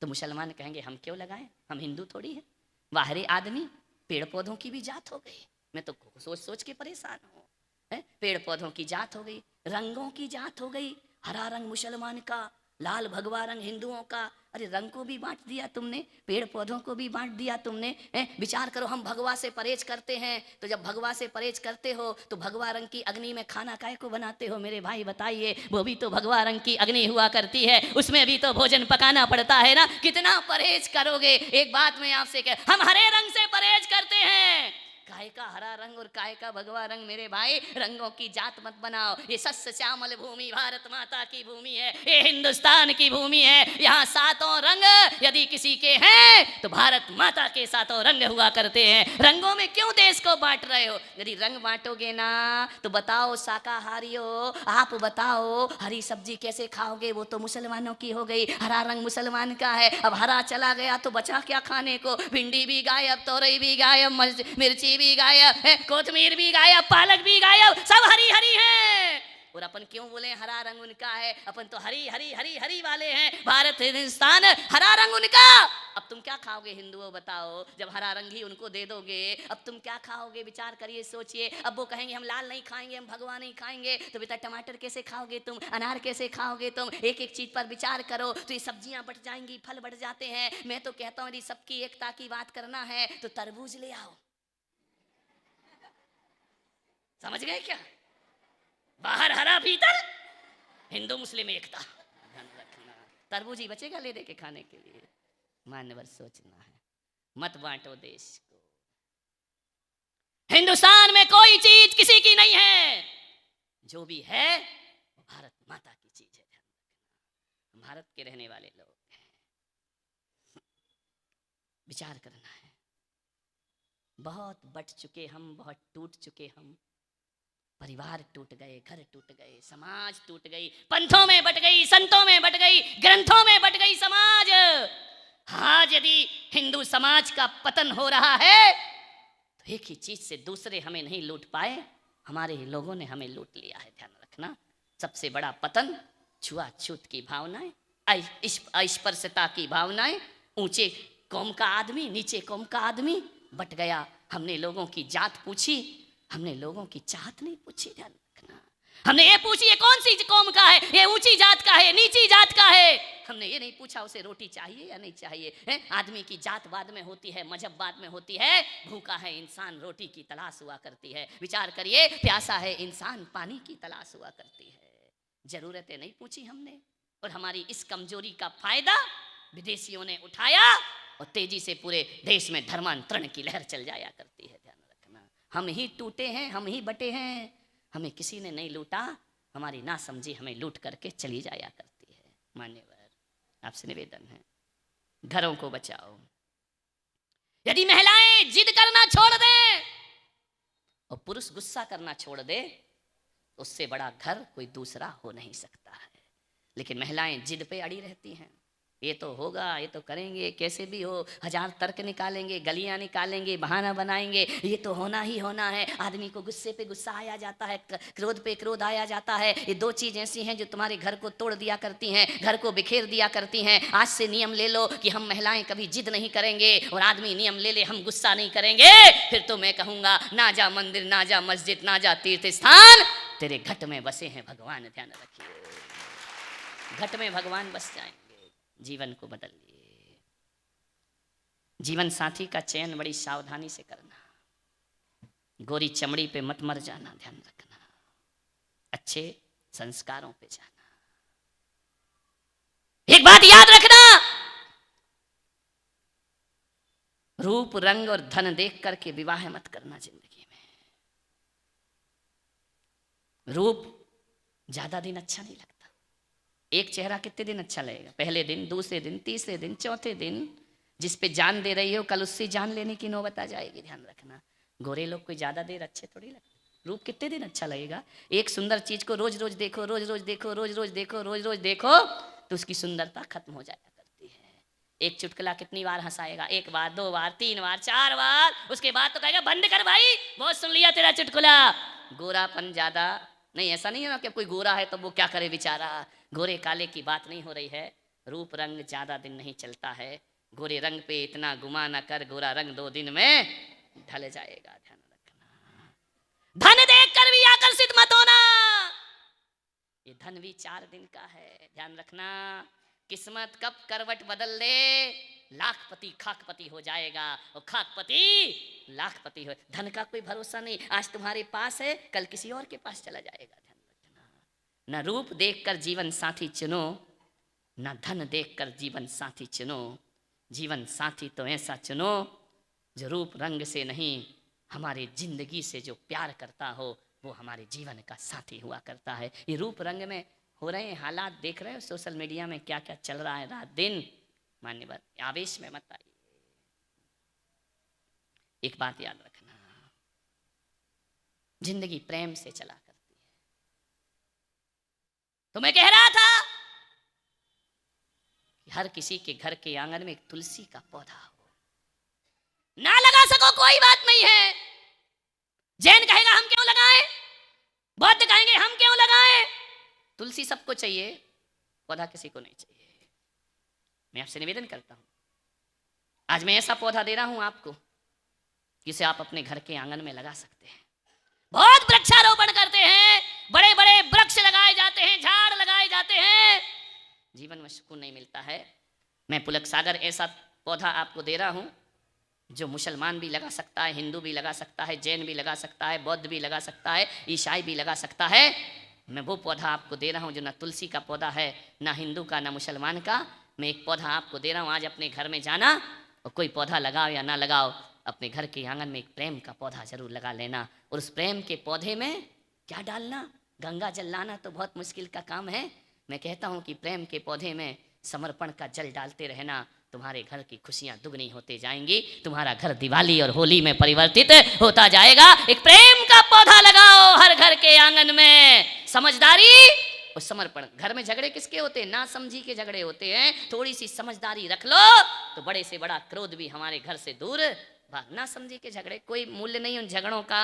तो मुसलमान कहेंगे हम क्यों लगाएं, हम हिंदू थोड़ी हैं। बाहरी आदमी, पेड़ पौधों की भी जात हो गई। मैं तो सोच सोच के परेशान हूँ। पेड़ पौधों की जात हो गई, रंगों की जात हो गई। हरा रंग मुसलमान का, लाल भगवा रंग हिंदुओं का। अरे रंग को भी बांट दिया तुमने, पेड़ पौधों को भी बांट दिया तुमने। विचार करो, हम भगवा से परहेज करते हैं, तो जब भगवा से परहेज करते हो तो भगवा रंग की अग्नि में खाना काहे को बनाते हो मेरे भाई बताइए? वो भी तो भगवा रंग की अग्नि हुआ करती है, उसमें भी तो भोजन पकाना पड़ता है ना। कितना परहेज करोगे? एक बात मैं आपसे कह, हम हरे रंग से परहेज करते हैं, काहे का हरा रंग और काहे का भगवा रंग। मेरे भाई रंगों की जात मत बनाओ। ये सस्य श्यामल भूमि भारत माता की भूमि है, ये हिंदुस्तान की भूमि है। यहाँ सातों रंग यदि किसी के हैं तो भारत माता के सातों रंग हुआ करते हैं। रंगों में क्यों देश को बांट रहे हो? यदि रंग बांटोगे ना तो बताओ शाकाहारी हो, आप बताओ हरी सब्जी कैसे खाओगे? वो तो मुसलमानों की हो गई, हरा रंग मुसलमान का है। अब हरा चला गया तो बचा क्या खाने को? भिंडी भी गायब, तोरई भी गायब, मिर्ची भी गायब, कोथमीर भी गायब, पालक भी गायब, सब हरी हरी है। और अपन क्यों बोले हरा रंग उनका है? अपन तो हरी हरी हरी हरी वाले हैं। भारत हिंदुस्तान हरा रंग उनका। अब तुम क्या खाओगे हिंदुओं बताओ? जब हरा रंग ही उनको दे दोगे अब तुम क्या खाओगे? विचार करिए, सोचिए। अब वो कहेंगे हम लाल नहीं खाएंगे, हम भगवा नहीं खाएंगे, तो बेटा टमाटर कैसे खाओगे तुम? अनार कैसे खाओगे तुम? एक एक चीज पर विचार करो तो ये सब्जियां बढ़ जाएंगी, फल बढ़ जाते हैं। मैं तो कहता हूँ यदि सबकी एकता की बात करना है तो तरबूज ले आओ। समझ गए क्या? बाहर हरा भीतर हिंदू मुस्लिम एकता। ध्यान रखना, तरबूज ही बचेगा ले दे के खाने के लिए। मान्यवर सोचना है, मत बांटो देश को। हिंदुस्तान में कोई चीज किसी की नहीं है, जो भी है वो भारत माता की चीज है। ध्यान रखना, भारत के रहने वाले लोग विचार करना है। बहुत बट चुके हम, बहुत टूट चुके हम। परिवार टूट गए, घर टूट गए, समाज टूट गई, पंथों में बट गई, संतों में बट गई, ग्रंथों में बट गई समाज। आज यदि हिंदू समाज का पतन हो रहा है तो एक ही चीज से दूसरे हमें नहीं लूट पाए, हमारे ही लोगों ने हमें लूट लिया है। ध्यान रखना, सबसे बड़ा पतन छुआछूत की भावनाएं, अस्पृश्यता की भावनाएं। ऊंचे कौम का आदमी, नीचे कौम का आदमी बट गया। हमने लोगों की जात पूछी, हमने लोगों की चाहत नहीं पूछी। ध्यान रखना, हमने ये पूछी ये कौन सी कौम का है, ये ऊंची जात का है, नीची जात का है। हमने ये नहीं पूछा उसे रोटी चाहिए या नहीं चाहिए है? आदमी की जात बाद में होती है, मजहब बाद में होती है। भूखा है इंसान, रोटी की तलाश हुआ करती है। विचार करिए, प्यासा है इंसान, पानी की तलाश हुआ करती है। जरूरतें नहीं पूछी हमने, और हमारी इस कमजोरी का फायदा विदेशियों ने उठाया और तेजी से पूरे देश में धर्मांतरण की लहर चल जाया करती है। ध्यान रखना, हम ही टूटे हैं, हम ही बटे हैं, हमें किसी ने नहीं लूटा। हमारी ना समझी हमें लूट करके चली जाया करती है। मान्यवर, आपसे निवेदन है, घरों को बचाओ। यदि महिलाएं जिद करना छोड़ दें और पुरुष गुस्सा करना छोड़ दे तो उससे बड़ा घर कोई दूसरा हो नहीं सकता है। लेकिन महिलाएं जिद पे अड़ी रहती हैं, ये तो होगा, ये तो करेंगे, कैसे भी हो, हजार तर्क निकालेंगे, गलियां निकालेंगे, बहाना बनाएंगे, ये तो होना ही होना है। आदमी को गुस्से पे गुस्सा आया जाता है, क्रोध पे क्रोध आया जाता है। ये दो चीज ऐसी हैं जो तुम्हारे घर को तोड़ दिया करती हैं, घर को बिखेर दिया करती हैं। आज से नियम ले लो कि हम महिलाएं कभी जिद नहीं करेंगे, और आदमी नियम ले ले हम गुस्सा नहीं करेंगे। फिर तो मैं कहूंगा ना जा मंदिर, ना जा मस्जिद, ना जा तीर्थ स्थान, तेरे घट में बसे हैं भगवान। ध्यान रखिए, घट में भगवान बस जाएंगे। जीवन को बदलिए। जीवन साथी का चयन बड़ी सावधानी से करना, गोरी चमड़ी पे मत मर जाना। ध्यान रखना, अच्छे संस्कारों पे जाना। एक बात याद रखना, रूप रंग और धन देख करके विवाह मत करना। जिंदगी में रूप ज्यादा दिन अच्छा नहीं लगता। एक चेहरा कितने दिन अच्छा लगेगा? पहले दिन, दूसरे दिन, तीसरे दिन, चौथे दिन। जिस पे जान दे रही हो कल उससे जान लेने की नौबत आ जाएगी। ध्यान रखना, गोरे लोग कोई ज्यादा देर अच्छे थोड़ी लगते। रूप कितने दिन अच्छा लगेगा? एक सुंदर चीज को रोज रोज देखो, रोज रोज देखो, रोज रोज देखो, रोज रोज देखो, तो उसकी सुंदरता खत्म हो जाया करती है। एक चुटकुला कितनी बार हंसाएगा? एक बार, दो बार, तीन बार, चार बार, उसके बाद तो कहेगा बंद कर भाई, बहुत सुन लिया तेरा चुटकुला। गोरापन ज्यादा नहीं, ऐसा नहीं है ना कि कोई गोरा है तो वो क्या करे बेचारा। गोरे काले की बात नहीं हो रही है। रूप रंग ज्यादा दिन नहीं चलता है। गोरे रंग पे इतना गुमा न कर, गोरा रंग 2 दिन में ढल जाएगा। ध्यान रखना, धन देख कर भी आकर्षित मत होना। ये धन भी 4 दिन का है। ध्यान रखना, किस्मत कब करवट बदल दे, लाखपति खाकपति हो जाएगा और खाकपति लाखपति हो। धन का कोई भरोसा नहीं, आज तुम्हारे पास है कल किसी और के पास चला जाएगा। ध्यान रखना, न रूप देखकर जीवन साथी चुनो, न धन देखकर जीवन साथी चुनो। जीवन साथी तो ऐसा चुनो जो रूप रंग से नहीं, हमारे जिंदगी से जो प्यार करता हो वो हमारे जीवन का साथी हुआ करता है। ये रूप रंग में हो रहे हैं हालात, देख रहे हो सोशल मीडिया में क्या क्या चल रहा है रात दिन। मान्यवर, आवेश में मत आइए। एक बात याद रखना, जिंदगी प्रेम से चला करती है। तो मैं कह रहा था कि हर किसी के घर के आंगन में एक तुलसी का पौधा हो। ना लगा सको कोई बात नहीं है। जैन कहेगा हम क्यों लगाएं, बौद्ध कहेंगे हम क्यों लगाएं। तुलसी सबको चाहिए, पौधा किसी को नहीं चाहिए। मैं आपसे निवेदन करता हूं, आज मैं ऐसा पौधा दे रहा हूं आपको, जिसे आप अपने घर के आंगन में लगा सकते हैं। बहुत वृक्षारोपण करते हैं, बड़े बड़े वृक्ष लगाए जाते हैं, झाड़ लगाए जाते हैं, जीवन में सुकून नहीं मिलता है। मैं पुलक सागर ऐसा पौधा आपको दे रहा हूं जो मुसलमान भी लगा सकता है, हिंदू भी लगा सकता है, जैन भी लगा सकता है, बौद्ध भी लगा सकता है, ईसाई भी लगा सकता है। मैं वो पौधा आपको दे रहा हूँ जो ना तुलसी का पौधा है, ना हिंदू का, ना मुसलमान का। मैं एक पौधा आपको दे रहा हूँ। आज अपने घर में जाना और कोई पौधा लगाओ या ना लगाओ, अपने घर के आंगन में एक प्रेम का पौधा जरूर लगा लेना। और उस प्रेम के पौधे में क्या डालना, गंगा जल लाना तो बहुत मुश्किल का काम है। मैं कहता हूँ कि प्रेम के पौधे में समर्पण का जल डालते रहना, तुम्हारे घर की खुशियां दुगनी होते जाएंगी, तुम्हारा घर दिवाली और होली में परिवर्तित होता जाएगा। एक प्रेम का पौधा लगाओ हर घर के आंगन में। समझदारी और समर्पण। घर में झगड़े किसके होते हैं, ना समझी के झगड़े होते हैं। थोड़ी सी समझदारी रख लो तो बड़े से बड़ा क्रोध भी हमारे घर से दूर भाग। ना समझी के झगड़े, कोई मूल्य नहीं उन झगड़ों का,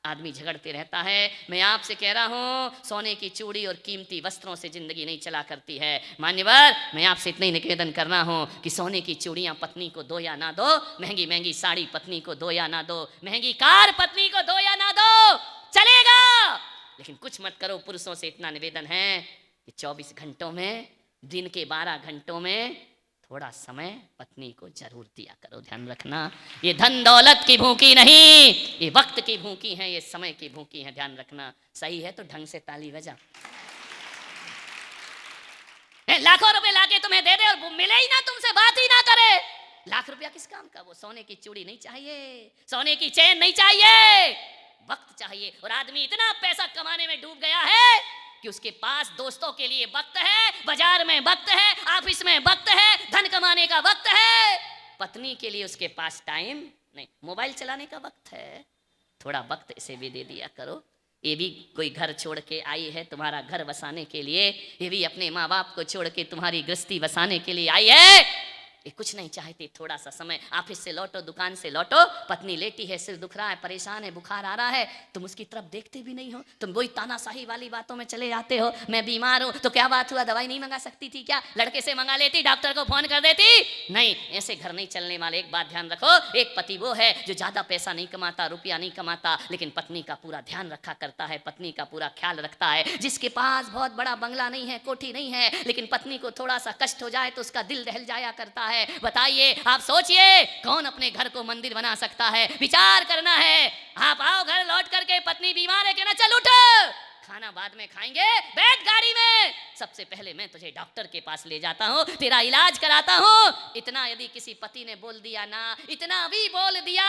आदमी झगड़ते रहता है। मैं आपसे कह रहा हूं, सोने की चूड़ी और कीमती वस्त्रों से जिंदगी नहीं चला करती है। मान्यवर, मैं आपसे इतना ही निवेदन करना हूं कि सोने की चूड़ियां पत्नी को दो या ना दो, महंगी महंगी साड़ी पत्नी को दो या ना दो, महंगी कार पत्नी को दो या ना दो, चलेगा, लेकिन कुछ मत करो। पुरुषों से इतना निवेदन है कि 24 घंटों में, दिन के 12 घंटों में थोड़ा समय पत्नी को जरूर दिया करो। ध्यान रखना, ये धन दौलत की भूखी नहीं, ये वक्त की भूखी है, ये समय की भूखी है। ध्यान रखना। सही है तो ढंग से ताली बजा। लाखों रुपए लाके तुम्हें दे दे और वो मिले ही ना, तुमसे बात ही ना करे, लाख रुपया किस काम का। वो सोने की चूड़ी नहीं चाहिए, सोने की चेन नहीं चाहिए, वक्त चाहिए। और आदमी इतना पैसा कमाने में डूब गया है कि उसके पास दोस्तों के लिए वक्त है, बाजार में वक्त है, ऑफिस में वक्त है, धन कमाने का वक्त है, पत्नी के लिए उसके पास टाइम नहीं, मोबाइल चलाने का वक्त है। थोड़ा वक्त इसे भी दे दिया करो। ये भी कोई घर छोड़ के आई है तुम्हारा घर बसाने के लिए, ये भी अपने माँ बाप को छोड़ के तुम्हारी गृहस्थी बसाने के लिए आई है। ये कुछ नहीं चाहती, थोड़ा सा समय, ऑफिस से लौटो, दुकान से लौटो, पत्नी लेटी है, सिर दुख रहा है, परेशान है, बुखार आ रहा है, तुम उसकी तरफ देखते भी नहीं हो, तुम वही तानाशाही वाली बातों में चले जाते हो। मैं बीमार हूं तो क्या बात हुआ, दवाई नहीं मंगा सकती थी क्या, लड़के से मंगा लेती, डॉक्टर को फोन कर देती। नहीं, ऐसे घर नहीं चलने वाले। एक बात ध्यान रखो, एक पति वो है जो ज्यादा पैसा नहीं कमाता, रुपया नहीं कमाता, लेकिन पत्नी का पूरा ध्यान रखा करता है, पत्नी का पूरा ख्याल रखता है। जिसके पास बहुत बड़ा बंगला नहीं है, कोठी नहीं है, लेकिन पत्नी को थोड़ा सा कष्ट हो जाए तो उसका दिल दहल जाया करता है। बताइए, आप सोचिए, कौन अपने घर को मंदिर बना सकता है। विचार करना है। आप आओ घर लौट करके, पत्नी बीमार है, कहना चल उठ, खाना बाद में खाएंगे, बैठ गाड़ी में, सबसे पहले मैं तुझे डॉक्टर के पास ले जाता हूँ, तेरा इलाज कराता हूँ। इतना यदि किसी पति ने बोल दिया ना, इतना भी बोल दिया,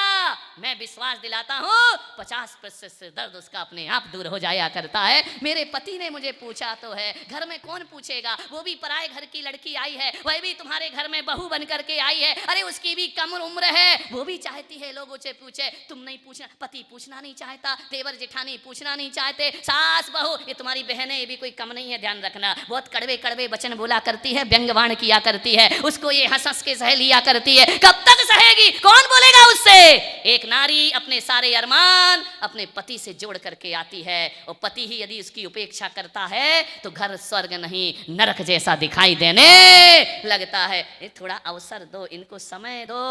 मैं विश्वास दिलाता हूँ 50% से दर्द उसका अपने आप दूर हो जाया करता है। मेरे पति ने मुझे पूछा तो है, घर में कौन पूछेगा, वो भी पराए घर की लड़की आई है, वह भी तुम्हारे घर में बहू बन करके आई है, अरे उसकी भी कम उम्र है, वो भी चाहती है लोगों से पूछे, तुम नहीं पूछना, पति पूछना नहीं चाहता, देवर जेठानी पूछना नहीं चाहते, सास बहू, ये तुम्हारी बहनें, ये भी कोई कम नहीं है। ध्यान रखना, बहुत कड़वे कड़वे वचन बोला करती है, व्यंग्यवाण किया करती है, उसको ये हंस हंस के सह लिया करती है। कब तक सहेगी, कौन बोलेगा उससे। एक नारी अपने सारे अरमान अपने पति से जोड़ करके आती है, और पति ही यदि उसकी उपेक्षा करता है तो घर स्वर्ग नहीं नरक जैसा दिखाई देने लगता है। ये थोड़ा अवसर दो, इनको समय दो,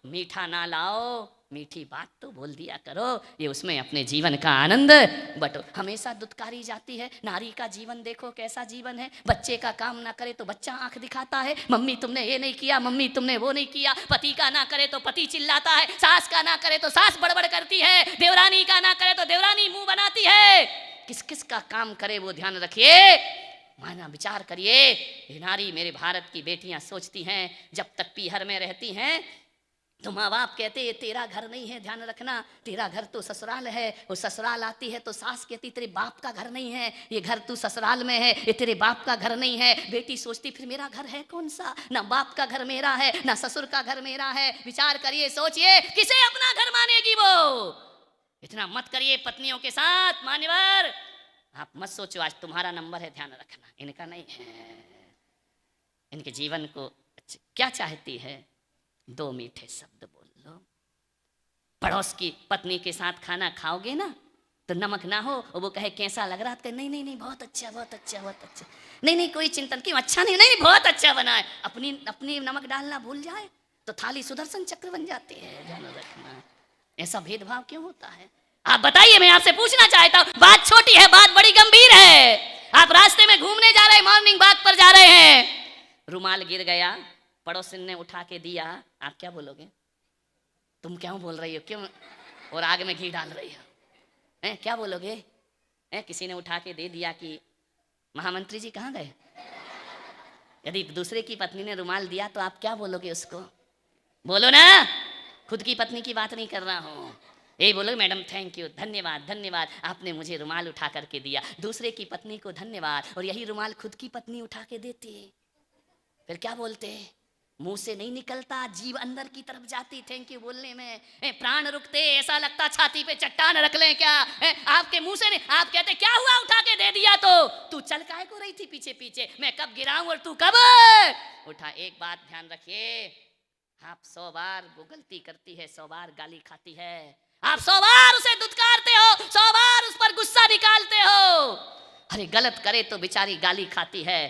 मीठा ना लाओ, मीठी बात तो बोल दिया करो, ये उसमें अपने जीवन का आनंद बटो। हमेशा दुत्कारी जाती है। नारी का जीवन देखो कैसा जीवन है। बच्चे का काम ना करे तो बच्चा आंख दिखाता है, मम्मी तुमने ये नहीं किया, मम्मी तुमने वो नहीं किया। पति का ना करे तो पति चिल्लाता है, सास का ना करे तो सास बड़बड़ करती है, देवरानी का ना करे तो देवरानी मुंह बनाती है। किस किस का काम करे वो ध्यान रखिए, माना विचार करिए। ये नारी, मेरे भारत की बेटियां सोचती हैं, जब तक पीहर में रहती हैं तो माँ बाप कहते ये तेरा घर नहीं है, ध्यान रखना, तेरा घर तो ससुराल है। वो ससुराल आती है तो सास कहती तेरे बाप का घर नहीं है, ये घर तू ससुराल में है, ये तेरे बाप का घर नहीं है। बेटी सोचती फिर मेरा घर है कौन सा, ना बाप का घर मेरा है ना ससुर का घर मेरा है। विचार करिए, सोचिए, किसे अपना घर मानेगी वो। इतना मत करिए पत्नियों के साथ। मान्यवर आप मत सोचो आज तुम्हारा नंबर है, ध्यान रखना, इनका नहीं है। इनके जीवन को क्या चाहती है, 2 मीठे शब्द बोल लो। पड़ोस की पत्नी के साथ खाना खाओगे ना तो नमक ना हो और वो कहे कैसा लग रहा है, नहीं नहीं नहीं बहुत अच्छा बहुत अच्छा बहुत अच्छा, नहीं नहीं कोई चिंतन क्यों, अच्छा नहीं नहीं बहुत अच्छा बना है, अपनी अपनी नमक डालना भूल जाए तो थाली सुदर्शन चक्र बन जाती है। ध्यान रखना, ऐसा भेदभाव क्यों होता है? आप बताइए, मैं आपसे पूछना चाहता हूं। बात छोटी है, बात बड़ी गंभीर है। आप रास्ते में घूमने जा रहे हैं, मॉर्निंग वॉक पर जा रहे हैं, रुमाल गिर गया, पड़ोसिन ने उठा के दिया, आप क्या बोलोगे? तुम क्यों बोल रही हो, क्यों और आग में घी डाल रही हो, हैं? क्या बोलोगे? किसी ने उठा के दे दिया कि महामंत्री जी कहाँ गए? यदि दूसरे की पत्नी ने रुमाल दिया तो आप क्या बोलोगे उसको? बोलो ना, खुद की पत्नी की बात नहीं कर रहा हूँ। यही बोलो मैडम थैंक यू, धन्यवाद धन्यवाद, आपने मुझे रुमाल उठा करके दिया। दूसरे की पत्नी को धन्यवाद, और यही रुमाल खुद की पत्नी उठा के देती, फिर क्या बोलते? मुंह से नहीं निकलता, जीव अंदर की तरफ जाती थैंक यू बोलने में, प्राण रुकते, ऐसा लगता छाती पे चट्टान रख लें क्या। आपके मुंह से नहीं, आप कहते क्या हुआ उठा के दे दिया तो तू चल काहे को रही थी पीछे पीछे, मैं कब गिराऊं और तू कब उठा। एक बात ध्यान रखिए, आप 100 बार वो गलती करती है, 100 बार गाली खाती है, आप 100 बार उसे दुत्कारते हो, 100 बार उस पर गुस्सा निकालते हो। अरे गलत करे तो बेचारी गाली खाती है,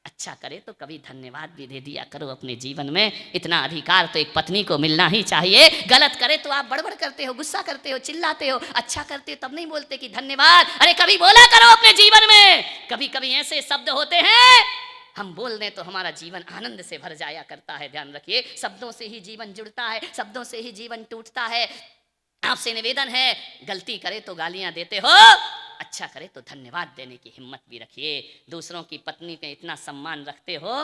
अच्छा करे तो कभी धन्यवाद भी दे दिया करो अपने जीवन में। इतना अधिकार तो एक पत्नी को मिलना ही चाहिए। गलत करे तो आप बड़बड़ करते हो, गुस्सा करते हो, चिल्लाते हो, अच्छा करते हो तब नहीं बोलते कि धन्यवाद। अरे कभी बोला करो अपने जीवन में। कभी कभी ऐसे शब्द होते हैं हम बोल दें तो हमारा जीवन आनंद से भर जाया करता है। ध्यान रखिए, शब्दों से ही जीवन जुड़ता है, शब्दों से ही जीवन टूटता है। आपसे निवेदन है, गलती करे तो गालियां देते हो, अच्छा करे तो धन्यवाद देने की हिम्मत भी रखिए। दूसरों की पत्नी का इतना सम्मान रखते हो,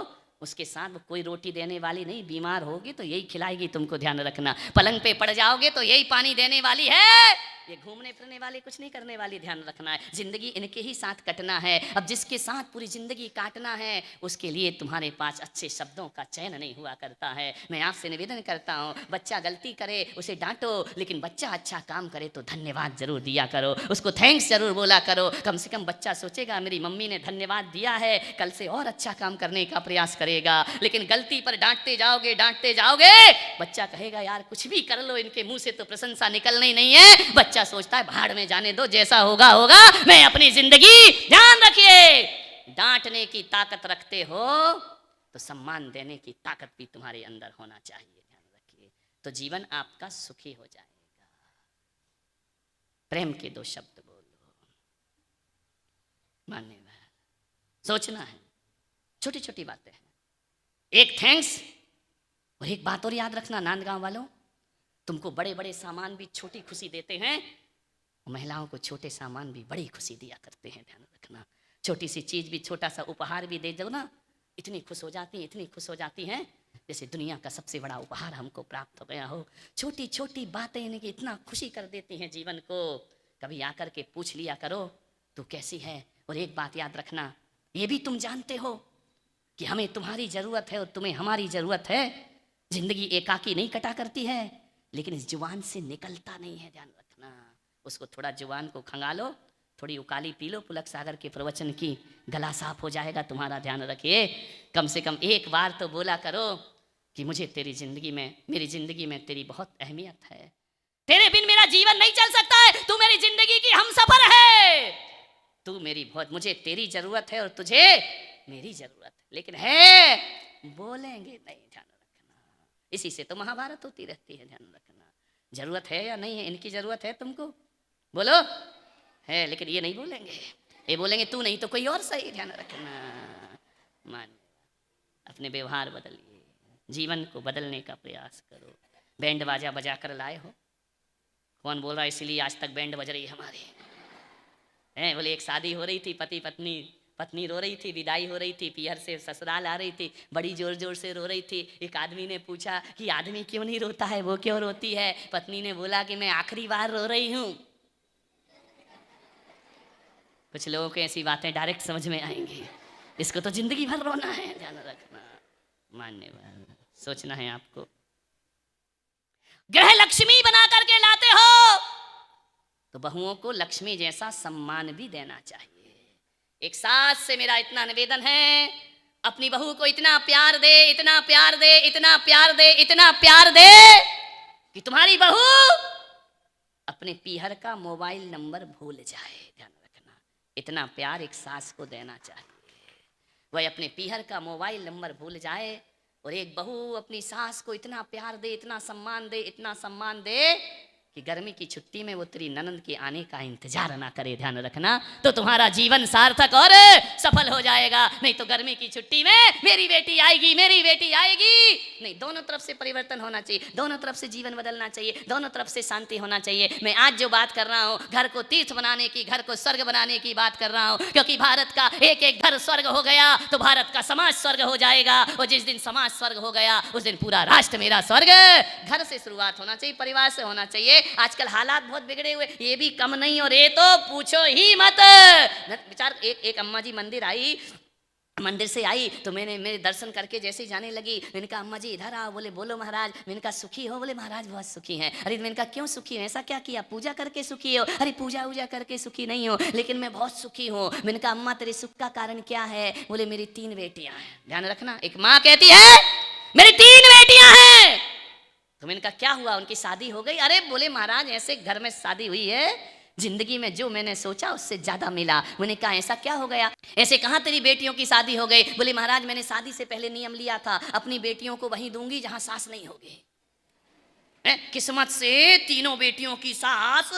उसके साथ कोई रोटी देने वाली नहीं, बीमार होगी तो यही खिलाएगी तुमको, ध्यान रखना। पलंग पे पड़ जाओगे तो यही पानी देने वाली है, ये घूमने फिरने वाली कुछ नहीं करने वाली। ध्यान रखना है, जिंदगी इनके ही साथ कटना है। अब जिसके साथ पूरी जिंदगी काटना है उसके लिए तुम्हारे पास अच्छे शब्दों का चयन नहीं हुआ करता है। मैं आपसे निवेदन करता हूँ, बच्चा गलती करे उसे डांटो, लेकिन बच्चा अच्छा काम करे तो धन्यवाद जरूर दिया करो, उसको थैंक्स जरूर बोला करो। कम से कम बच्चा सोचेगा मेरी मम्मी ने धन्यवाद दिया है, कल से और अच्छा काम करने का प्रयास करेगा। लेकिन गलती पर डांटते जाओगे, बच्चा कहेगा यार कुछ भी कर लो, इनके मुंह से तो प्रशंसा निकलनी नहीं है। बच्चा सोचता है भाड़ में जाने दो, जैसा होगा होगा, मैं अपनी जिंदगी। ध्यान रखिए, डांटने की ताकत रखते हो तो सम्मान देने की ताकत भी तुम्हारे अंदर होना चाहिए। ध्यान रखिए, तो जीवन आपका सुखी हो जाएगा। प्रेम के 2 शब्द बोलो, मानने में सोचना है, छोटी छोटी बातें हैं। एक थैंक्स, और एक बात और याद रखना नांदगांव वालों, तुमको बड़े बड़े सामान भी छोटी खुशी देते हैं, महिलाओं को छोटे सामान भी बड़ी खुशी दिया करते हैं। ध्यान रखना, छोटी सी चीज भी, छोटा सा उपहार भी दे दो ना, इतनी खुश हो जाती हैं, इतनी खुश हो जाती हैं जैसे दुनिया का सबसे बड़ा उपहार हमको प्राप्त हो गया हो। छोटी छोटी बातें इनकी इतना खुशी कर देती हैं जीवन को। कभी आकर के पूछ लिया करो तू कैसी है। और एक बात याद रखना, ये भी तुम जानते हो कि हमें तुम्हारी जरूरत है और तुम्हें हमारी जरूरत है। जिंदगी एकाकी नहीं कटा करती है, लेकिन इस जुबान से निकलता नहीं है। ध्यान रखना, उसको थोड़ा जुबान को खंगालो, थोड़ी उकाली पी लो पुलक सागर के प्रवचन की, गला साफ हो जाएगा तुम्हारा। ध्यान रखिए, कम से कम एक बार तो बोला करो कि मुझे तेरी जिंदगी में, मेरी जिंदगी में तेरी बहुत अहमियत है, तेरे बिन मेरा जीवन नहीं चल सकता है, तू मेरी जिंदगी की हमसफर है, तू मेरी बहुत, मुझे तेरी जरूरत है और तुझे मेरी जरूरत है। लेकिन है बोलेंगे नहीं। ध्यान रखना, इसी से तो महाभारत होती रहती है। ध्यान रखना, जरूरत है या नहीं है, इनकी जरूरत है तुमको, बोलो है, लेकिन ये नहीं बोलेंगे, ये बोलेंगे तू नहीं तो कोई और सही। ध्यान रखना, मान अपने व्यवहार बदलिए, जीवन को बदलने का प्रयास करो। बैंड बाजा बजा कर लाए हो, कौन बोल रहा है इसलिए आज तक बैंड बज रही है हमारी? हैं बोले एक शादी हो रही थी, पति पत्नी पत्नी रो रही थी, विदाई हो रही थी, पीहर से ससुराल आ रही थी, बड़ी जोर जोर से रो रही थी। एक आदमी ने पूछा कि आदमी क्यों नहीं रोता है, वो क्यों रोती है? पत्नी ने बोला कि मैं आखिरी बार रो रही हूं। कुछ लोगों को ऐसी बातें डायरेक्ट समझ में आएंगी, इसको तो जिंदगी भर रोना है। ध्यान रखना, मानने वाला सोचना है आपको। ग्रह लक्ष्मी बना करके लाते हो तो बहुओं को लक्ष्मी जैसा सम्मान भी देना चाहिए। एक सास से मेरा इतना निवेदन है, अपनी बहू को इतना प्यार दे, इतना प्यार दे, इतना प्यार दे, इतना प्यार दे कि तुम्हारी बहू अपने पीहर का मोबाइल नंबर भूल जाए। ध्यान रखना, इतना प्यार एक सास को देना चाहिए, वह अपने पीहर का मोबाइल नंबर भूल जाए। और एक बहू अपनी सास को इतना प्यार दे, इतना सम्मान दे, इतना सम्मान दे कि गर्मी की छुट्टी में वो तेरी ननंद के आने का इंतजार ना करे। ध्यान रखना, तो तुम्हारा जीवन सार्थक और सफल हो जाएगा। नहीं तो गर्मी की छुट्टी में मेरी बेटी आएगी, मेरी बेटी आएगी नहीं। दोनों तरफ से परिवर्तन होना चाहिए, दोनों तरफ से जीवन बदलना चाहिए, दोनों तरफ से शांति होना चाहिए। मैं आज जो बात कर रहा हूँ, घर को तीर्थ बनाने की, घर को स्वर्ग बनाने की बात कर रहा हूँ, क्योंकि भारत का एक एक घर स्वर्ग हो गया तो भारत का समाज स्वर्ग हो जाएगा। और जिस दिन समाज स्वर्ग हो गया उस दिन पूरा राष्ट्र मेरा स्वर्ग। घर से शुरुआत होना चाहिए, परिवार से होना चाहिए। आजकल हालात बहुत बिगड़े हुए, ये भी कम नहीं और ये तो पूछो ही मत। विचार, एक अम्मा जी मंदिर से आई तो मेरे दर्शन करके जैसे ही जाने लगी, मैंने कहा अम्मा जी इधर आओ। बोले बोलो महाराज। मैंने कहा सुखी हो? बोले महाराज बहुत सुखी हैं। अरे मैंने कहा क्यों सुखी हो, ऐसा क्या किया, पूजा करके सुखी हो? अरे पूजा वूजा करके सुखी नहीं हो, लेकिन मैं बहुत सुखी हूँ। मैंने कहा अम्मा तेरे सुख का कारण क्या है? बोले मेरी 3 बेटियां हैं। ध्यान रखना, एक माँ कहती है मेरी 3 बेटियां हैं। तो मैंने कहा क्या हुआ, उनकी शादी हो गई? अरे बोले महाराज ऐसे घर में शादी हुई है, जिंदगी में जो मैंने सोचा उससे ज्यादा मिला। मैंने कहा ऐसा क्या हो गया, ऐसे कहाँ तेरी बेटियों की शादी हो गई? बोले महाराज मैंने शादी से पहले नियम लिया था, अपनी बेटियों को वहीं दूंगी जहां सास नहीं होगी। किस्मत से 3 बेटियों की सास,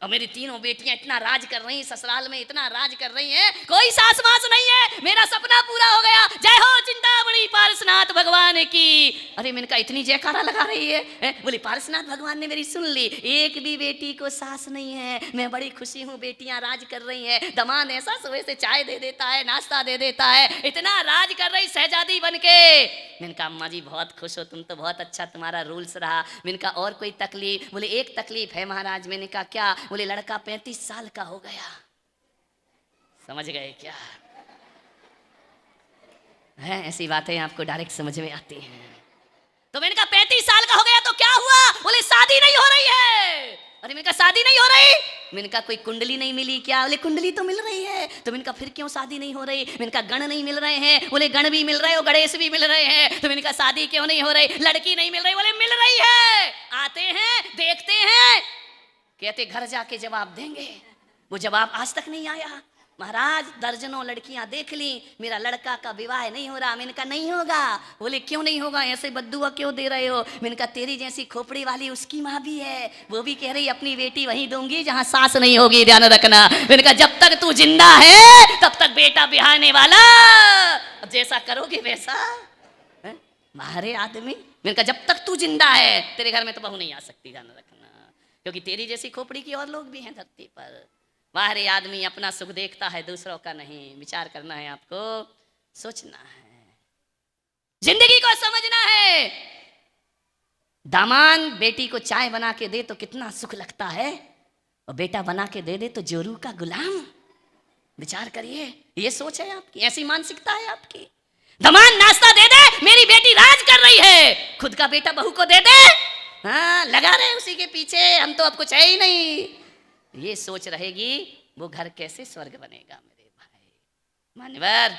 और मेरी 3 बेटियां इतना राज कर रही हैं ससुराल में, इतना राज कर रही हैं, कोई सास मास नहीं है। मेरा सपना पूरा हो गया। जय हो चिंतामणि पारसनाथ भगवान की। अरे मैंने कहा इतनी जयकारा लगा रही है? बोली पारसनाथ भगवान ने मेरी सुन ली, एक भी बेटी को सास नहीं है। मैं बड़ी खुशी हूँ, बेटियां राज कर रही हैं। दामाद ऐसा सुबह से चाय दे देता है, नाश्ता दे देता है, इतना राज कर रही शहजादी बन के। मैंने कहा अम्मा जी बहुत खुश हो, तुम तो बहुत अच्छा तुम्हारा रूल्स रहा। मैंने कहा और कोई तकलीफ? बोले एक तकलीफ है महाराज। मैंने कहा क्या? बोले लड़का 35 साल का हो गया। समझ गए क्या है? ऐसी बातें आपको डायरेक्ट समझ में आती हैं। तो मैंने कहा 35 साल का हो गया तो क्या हुआ? बोले शादी नहीं हो रही है। अरे मैंने कहा शादी नहीं हो रही? मैंने कहा कोई कुंडली नहीं मिली क्या? बोले कुंडली तो मिल रही है। तो मैंने कहा फिर क्यों शादी नहीं हो रही? मैंने कहा गण नहीं मिल रहे हैं। बोले गण भी मिल रहे हो, गणेश भी मिल रहे हैं। तो मैंने कहा शादी क्यों नहीं हो रही? लड़की नहीं मिल रही। बोले मिल रही है, आते हैं देखते हैं, कहते घर जाके जवाब देंगे। वो जवाब आज तक नहीं आया। महाराज दर्जनों लड़कियां देख ली, मेरा लड़का का विवाह नहीं हो रहा। मैंने कहा नहीं होगा। बोले क्यों नहीं होगा, ऐसे बद्दुआ क्यों दे रहे हो? मैंने कहा तेरी जैसी खोपड़ी वाली उसकी माँ भी है, वो भी कह रही अपनी बेटी वहीं दूंगी जहां सास नहीं होगी। ध्यान रखना। मैंने कहा जब तक तू जिंदा है तब तक बेटा बिहाने वाला, अब जैसा करोगे वैसा। मारे आदमी, मैंने कहा जब तक तू जिंदा है तेरे घर में तो बहू नहीं आ सकती। ध्यान रखना, क्योंकि तेरी जैसी खोपड़ी की और लोग भी हैं धरती पर। बाहरी आदमी अपना सुख देखता है, दूसरों का नहीं। विचार करना है आपको, सोचना है, जिंदगी को समझना है। दामाद बेटी को चाय बना के दे तो कितना सुख लगता है, और बेटा बना के दे दे तो जोरू का गुलाम। विचार करिए, ये सोच है आपकी, ऐसी मानसिकता है आपकी। दामाद नाश्ता दे दे, मेरी बेटी राज कर रही है, खुद का बेटा बहू को दे दे, हाँ लगा रहे उसी के पीछे, हम तो अब कुछ है ही नहीं। ये सोच रहेगी, वो घर कैसे स्वर्ग बनेगा मेरे भाई। मान्यवर,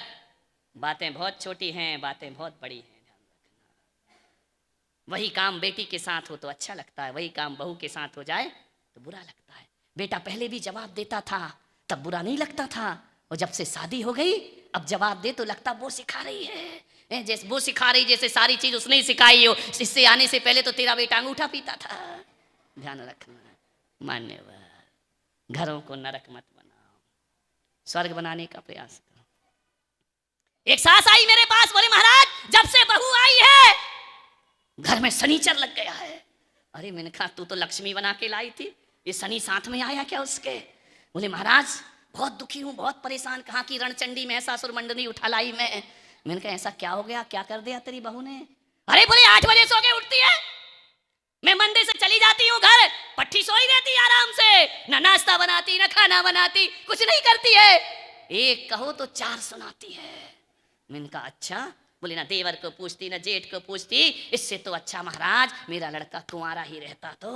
बातें बहुत छोटी हैं, बातें बहुत बड़ी हैं। ध्यान रखना, वही काम बेटी के साथ हो तो अच्छा लगता है, वही काम बहू के साथ हो जाए तो बुरा लगता है। बेटा पहले भी जवाब देता था तब बुरा नहीं लगता था, और जब से शादी हो गई अब जवाब दे तो लगता वो सिखा रही है, जैसे वो सिखा रही जैसे सारी चीज उसने ही सिखाई हो। इससे आने से पहले तो तेरा बेटा अंगूठा पीता था। ध्यान रखना, मान्यवर, घरों को नरक मत बनाओ, स्वर्ग बनाने का प्रयास करो। एक सास आई मेरे पास, बोले महाराज जब से बहू आई है घर में शनिचर लग गया है। अरे मैंने कहा तू तो लक्ष्मी बना के लाई थी, ये शनि साथ में आया क्या उसके? बोले महाराज बहुत दुखी हूँ, बहुत परेशान, कहाँ की रणचंडी महिषासुर मंडनी उठा लाई मैंने कहा ऐसा क्या हो गया, क्या कर दिया तेरी बहू ने? अरे बोले 8 बजे सो के उठती है, मैं मंदिर से चली जाती हूँ घर, पट्टी सोई रहती है आराम से, ना नाश्ता बनाती ना खाना बनाती, कुछ नहीं करती है, एक कहो तो 4 सुनाती है। मैंने कहा अच्छा? बोले ना देवर को पूछती ना जेठ को पूछती, इससे तो अच्छा महाराज मेरा लड़का कुंवारा ही रहता। तो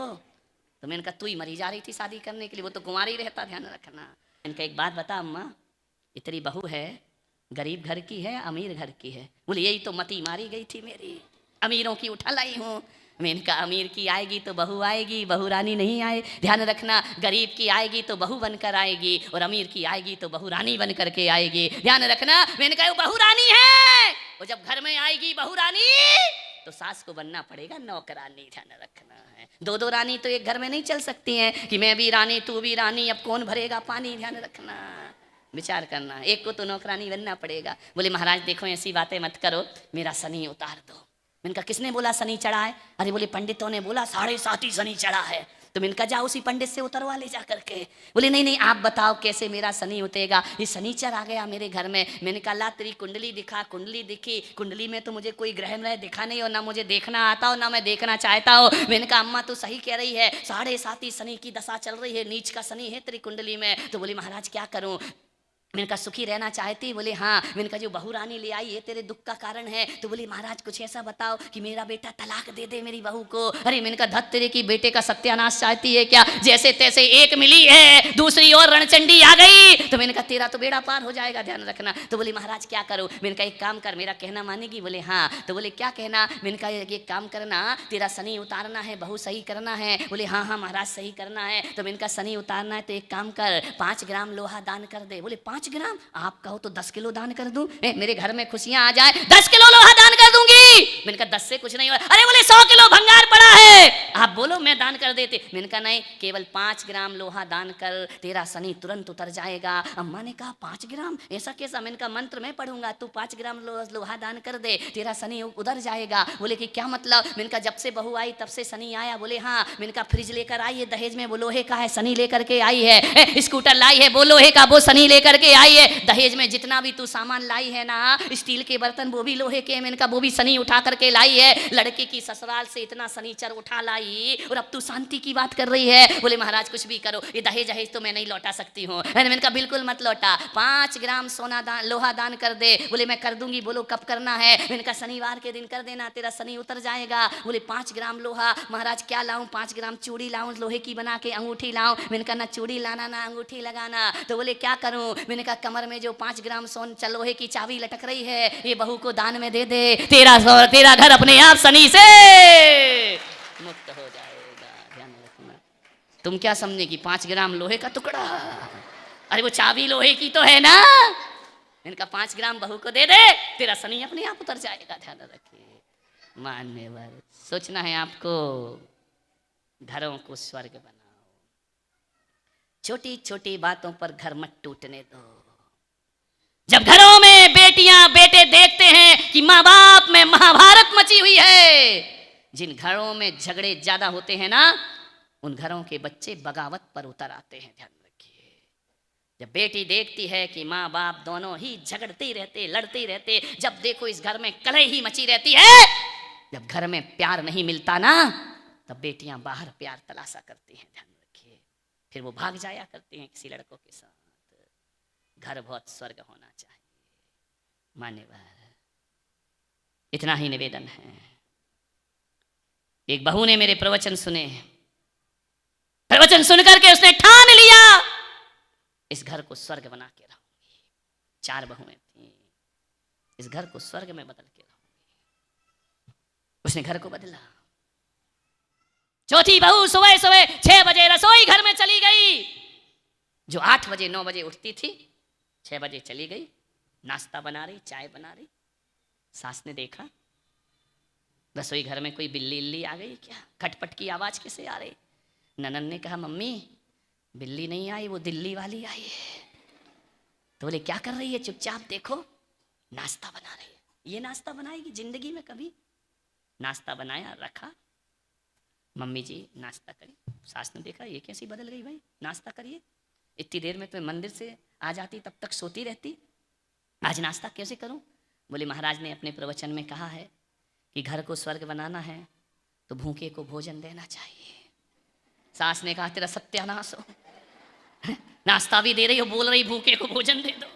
मैंने कहा तू ही मरी जा रही थी शादी करने के लिए, वो तो कुंवारा ही रहता, ध्यान रखना। मैंने कहा एक बात बता अम्मा, इतनी बहू है, गरीब घर की है अमीर घर की है? बोले यही तो मती मारी गई थी मेरी, अमीरों की उठा लाई हूँ। मैंने कहा अमीर की आएगी तो बहू आएगी, बहू रानी नहीं आए, ध्यान रखना। गरीब की आएगी तो बहू बनकर आएगी, और अमीर की आएगी तो बहू रानी बन करके आएगी, ध्यान रखना। मैंने कहा वो बहू रानी है, वो जब घर में आएगी बहू रानी तो सास को बनना पड़ेगा नौकरानी, ध्यान रखना है। 2 रानी तो एक घर में नहीं चल सकती हैं कि मैं भी रानी तू भी रानी, अब कौन भरेगा पानी, ध्यान रखना, विचार करना, एक को तो नौकरानी बनना पड़ेगा। बोले महाराज देखो ऐसी बातें मत करो, मेरा शनि उतार दो। मैंने कहा किसने बोला शनि चढ़ा है? अरे बोले पंडितों ने बोला 7.5 शनि चढ़ा है। तो मैंने कहा जाओ उसी पंडित से उतरवा ले जा करके। बोले नहीं नहीं आप बताओ कैसे मेरा शनि उतरेगा, ये शनिचर आ गया मेरे घर में। मैंने कहा ला तेरी कुंडली दिखा। कुंडली दिखी, कुंडली में तो मुझे कोई ग्रह में दिखा नहीं, और ना मुझे देखना आता हो ना मैं देखना चाहता हूँ। मैंने कहा अम्मा तो सही कह रही है, 7.5 शनि की दशा चल रही है, नीच का शनि है तेरी कुंडली में। तो बोली महाराज क्या करूँ? मैंने कहा सुखी रहना चाहती? बोले हाँ। मैंने कहा जो बहू रानी ले आई है तेरे दुख का कारण है। तो बोली महाराज कुछ ऐसा बताओ कि मेरा बेटा तलाक दे दे मेरी बहू को। अरे मैंने कहा धत तेरे की बेटे का सत्यानाश चाहती है क्या? जैसे तैसे एक मिली है, दूसरी ओर रणचंडी आ गई। तो मैंने कहा तेरा तो बेड़ा पार हो जाएगा, ध्यान रखना। तो बोली महाराज क्या करूँ? मैंने कहा एक काम कर, मेरा कहना मानेगी? बोले हाँ। तो बोले क्या कहना? मैंने कहा एक काम करना, तेरा शनि उतारना है, बहू सही करना है। बोले हाँ हाँ महाराज सही करना है। तो मैंने कहा शनि उतारना है तो एक काम कर, 5 ग्राम लोहा दान कर दे। बोले 5 ग्राम? आप कहो तो 10 किलो दान कर दूं, मेरे घर में खुशियां आ जाए, 10 किलो लोहा दान कर दूंगी। मैंने कहा 10 से कुछ नहीं हो। अरे बोले 100 किलो भंगार पड़ा है, आप बोलो मैं दान कर देते। मैंने कहा नहीं, केवल 5 ग्राम लोहा दान कर, तेरा शनि तुरंत उतर जाएगा। अम्मा ने कहा 5 ग्राम ऐसा कैसा? मैंने कहा मंत्र मैं पढ़ूंगा, तू 5 ग्राम लोहा दान कर दे, तेरा शनि उधर जाएगा। बोले कि क्या मतलब? मैंने कहा जब से बहू आई तब से शनि आया। बोले हाँ। मैंने कहा फ्रिज लेकर आई है दहेज में, वो लोहे का है, शनि लेकर के आई है। स्कूटर लाई है, वो लोहे का, वो शनि लेकर के आई है। दहेज में जितना भी तू सामान लाई है ना, स्टील के बर्तन वो भी लोहे के, मैंने कहा वो भी शनि उठा करके लाई है। लड़के की ससुराल से इतना शनिचर उठा लाई, और अब तू शांति की बात कर रही है। बोले महाराज कुछ भी करो, ये दहेज तो मैं नहीं लौटा सकती हूँ। मैंने कहा बिल्कुल मत लौटा, 5 ग्राम सोना दान लोहा दान कर दे। बोले मैं कर दूंगी, बोलो कब करना है? मैंने कहा शनिवार के दिन कर देना, तेरा शनि उतर जाएगा। बोले 5 ग्राम लोहा? महाराज क्या लाऊं? 5 ग्राम चूड़ी लाऊं लोहे की बना के, अंगूठी लाऊं? मैंने कहा ना चूड़ी लाना ना अंगूठी लगाना। तो बोले क्या करूं? मैंने कहा कमर में जो 5 ग्राम सोन लोहे की चाबी लटक रही है, ये बहू को दान में दे दे, तेरा घर अपने आप शनि से मुक्त हो जाएगा, ध्यान रखना। तुम क्या समझे कि 5 ग्राम लोहे का टुकड़ा? अरे वो चाबी लोहे की तो है ना। इनका 5 ग्राम बहू को दे दे, तेरा शनि अपने आप उतर जाएगा, ध्यान रखिए। मान्यवर सोचना है आपको, घरों को स्वर्ग बनाओ, छोटी छोटी बातों पर घर मत टूटने दो। जब घरों में बेटियां बेटे देखते हैं कि माँ बाप में महाभारत मची हुई है, जिन घरों में झगड़े ज्यादा होते हैं ना, उन घरों के बच्चे बगावत पर उतर आते हैं, ध्यान रखिए। जब बेटी देखती है कि माँ बाप दोनों ही झगड़ते रहते, लड़ते रहते, जब देखो इस घर में कलह ही मची रहती है, जब घर में प्यार नहीं मिलता ना, तब बेटियां बाहर प्यार तलाशा करती हैं, ध्यान रखिए। फिर वो भाग जाया करती हैं किसी लड़कों के साथ। घर बहुत स्वर्ग होना चाहिए, मान्यवर। इतना ही निवेदन है। एक बहू ने मेरे प्रवचन सुने, प्रवचन सुनकर के उसने ठान लिया इस घर को स्वर्ग बना के रहूंगी। 4 बहुएं थी, इस घर को स्वर्ग में बदल के रहूंगी। उसने घर को बदला। चौथी बहू सुबह सुबह 6 बजे रसोई घर में चली गई। जो 8 बजे 9 बजे उठती थी, 6 बजे चली गई, नाश्ता बना रही, चाय बना रही। सास ने देखा रसोई घर में कोई बिल्ली इल्ली आ गई क्या, खटपट की आवाज कैसे आ रही। ननन ने कहा मम्मी बिल्ली नहीं आई, वो दिल्ली वाली आई है। तो बोले क्या कर रही है? चुपचाप देखो, नाश्ता बना रही है। ये नाश्ता बनाएगी जिंदगी में कभी? नाश्ता बनाया, रखा, मम्मी जी नाश्ता करी। सास ने देखा ये कैसी बदल गई भाई, नाश्ता करिए। इतनी देर में तुम्हें मंदिर से आ जाती, तब तक सोती रहती, आज नाश्ता कैसे करूं? बोले महाराज ने अपने प्रवचन में कहा है कि घर को स्वर्ग बनाना है तो भूखे को भोजन देना चाहिए। सास ने कहा तेरा सत्यानाश हो, नाश्ता भी दे रही हो, बोल रही भूखे को भोजन दे दो।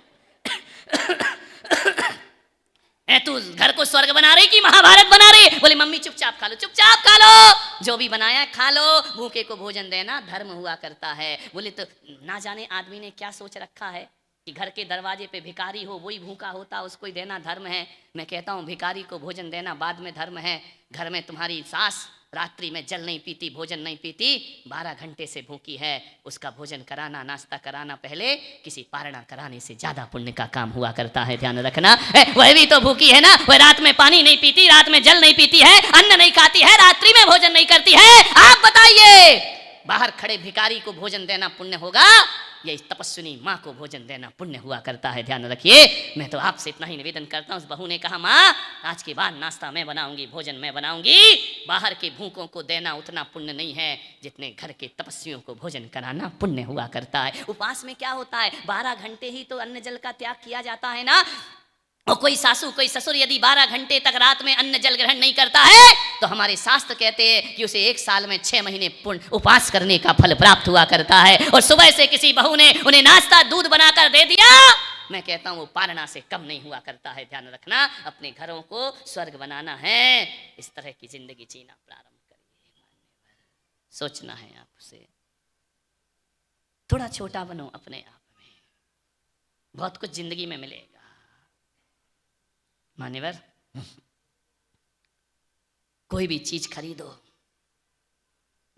ऐ तू घर को स्वर्ग बना रही कि महाभारत बना रही? बोले मम्मी चुपचाप खा लो, चुपचाप खा लो, जो भी बनाया खा लो, भूखे को भोजन देना धर्म हुआ करता है। बोले तो ना जाने आदमी ने क्या सोच रखा है कि घर के दरवाजे पे भिखारी हो वही भूखा होता, उसको ही देना धर्म है। मैं कहता हूँ भिखारी को भोजन देना बाद में धर्म है। घर में तुम्हारी सास रात्रि में जल नहीं पीती, भोजन नहीं पीती, 12 घंटे से भूखी है, उसका भोजन कराना, नाश्ता कराना पहले किसी पारणा कराने से ज्यादा पुण्य का काम हुआ करता है, ध्यान रखना। वह भी तो भूखी है ना, वह रात में पानी नहीं पीती, रात में जल नहीं पीती है, अन्न नहीं खाती है, रात्रि में भोजन नहीं करती है। आप बताइए बाहर खड़े भिखारी को भोजन देना पुण्य होगा या इस तपस्विनी माँ को भोजन देना पुण्य हुआ करता है? ध्यान रखिए। मैं तो आपसे इतना ही निवेदन करता हूँ। उस बहू ने कहा माँ आज के बाद नाश्ता मैं बनाऊंगी, भोजन मैं बनाऊंगी, बाहर के भूखों को देना उतना पुण्य नहीं है जितने घर के तपस्वियों को भोजन कराना पुण्य हुआ करता है। उपवास में क्या होता है, 12 घंटे ही तो अन्न जल का त्याग किया जाता है ना। और कोई सासू कोई ससुर यदि 12 घंटे तक रात में अन्न जल ग्रहण नहीं करता है तो हमारे शास्त्र कहते हैं कि उसे 1 साल में 6 महीने पूर्ण उपवास करने का फल प्राप्त हुआ करता है। और सुबह से किसी बहू ने उन्हें नाश्ता दूध बनाकर दे दिया, मैं कहता हूं वो पारणा से कम नहीं हुआ करता है। ध्यान रखना, अपने घरों को स्वर्ग बनाना है, इस तरह की जिंदगी जीना प्रारंभ करिए। सोचना है आपसे, थोड़ा छोटा बनो अपने आप में, बहुत कुछ जिंदगी में मिलेगा। मान्यवर कोई भी चीज खरीदो,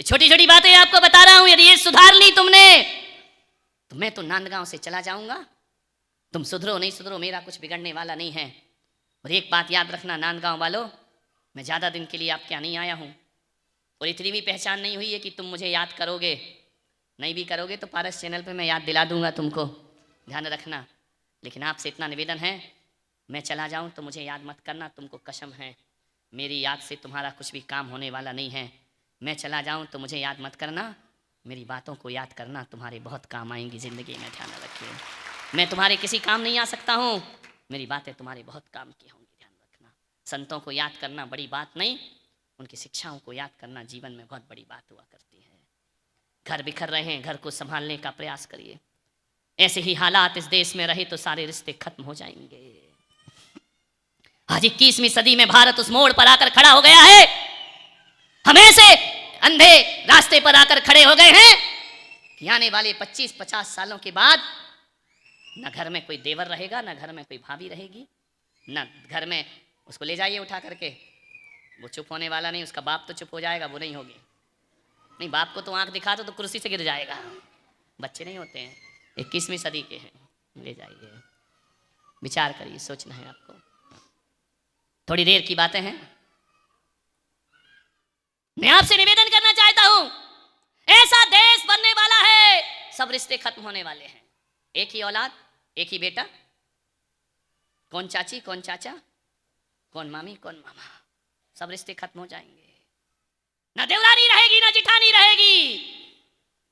ये छोटी छोटी बातें आपको बता रहा हूं, यदि ये सुधार ली तुमने तो मैं तो नांदगांव से चला जाऊंगा। तुम सुधरो नहीं सुधरो मेरा कुछ बिगड़ने वाला नहीं है। और एक बात याद रखना नांदगांव वालों, मैं ज्यादा दिन के लिए आपके यहाँ नहीं आया हूं और इतनी भी पहचान नहीं हुई है कि तुम मुझे याद करोगे। नहीं भी करोगे तो पारस चैनल पे मैं याद दिला दूंगा तुमको, ध्यान रखना। लेकिन आपसे इतना निवेदन है, मैं चला जाऊं तो मुझे याद मत करना, तुमको कसम है मेरी याद से तुम्हारा कुछ भी काम होने वाला नहीं है। मैं चला जाऊं तो मुझे याद मत करना, मेरी बातों को याद करना, तुम्हारे बहुत काम आएंगी ज़िंदगी में, ध्यान रखिए। मैं तुम्हारे किसी काम नहीं आ सकता हूँ, मेरी बातें तुम्हारे बहुत काम की होंगी, ध्यान रखना। संतों को याद करना बड़ी बात नहीं, उनकी शिक्षाओं को याद करना जीवन में बहुत बड़ी बात हुआ करती है। घर बिखर रहे हैं, घर को संभालने का प्रयास करिए। ऐसे ही हालात इस देश में रहे तो सारे रिश्ते खत्म हो जाएंगे। आज 21वीं सदी में भारत उस मोड़ पर आकर खड़ा हो गया है, हम ऐसे अंधे रास्ते पर आकर खड़े हो गए हैं कि आने वाले 25-50 सालों के बाद न घर में कोई देवर रहेगा, न घर में कोई भाभी रहेगी, न घर में उसको ले जाइए उठा करके, वो चुप होने वाला नहीं, उसका बाप तो चुप हो जाएगा, वो नहीं होगी। नहीं, बाप को तो आंख दिखा दो तो कुर्सी से गिर जाएगा। बच्चे नहीं होते हैं, 21वीं सदी के हैं, ले जाइए। विचार करिए, सोचना है आपको। थोड़ी देर की बातें हैं, मैं आपसे निवेदन करना चाहता हूं, ऐसा देश बनने वाला है, सब रिश्ते खत्म होने वाले हैं। एक ही औलाद, एक ही बेटा, कौन चाची कौन चाचा, कौन मामी कौन मामा, सब रिश्ते खत्म हो जाएंगे। ना देवरानी रहेगी, ना जिठानी रहेगी,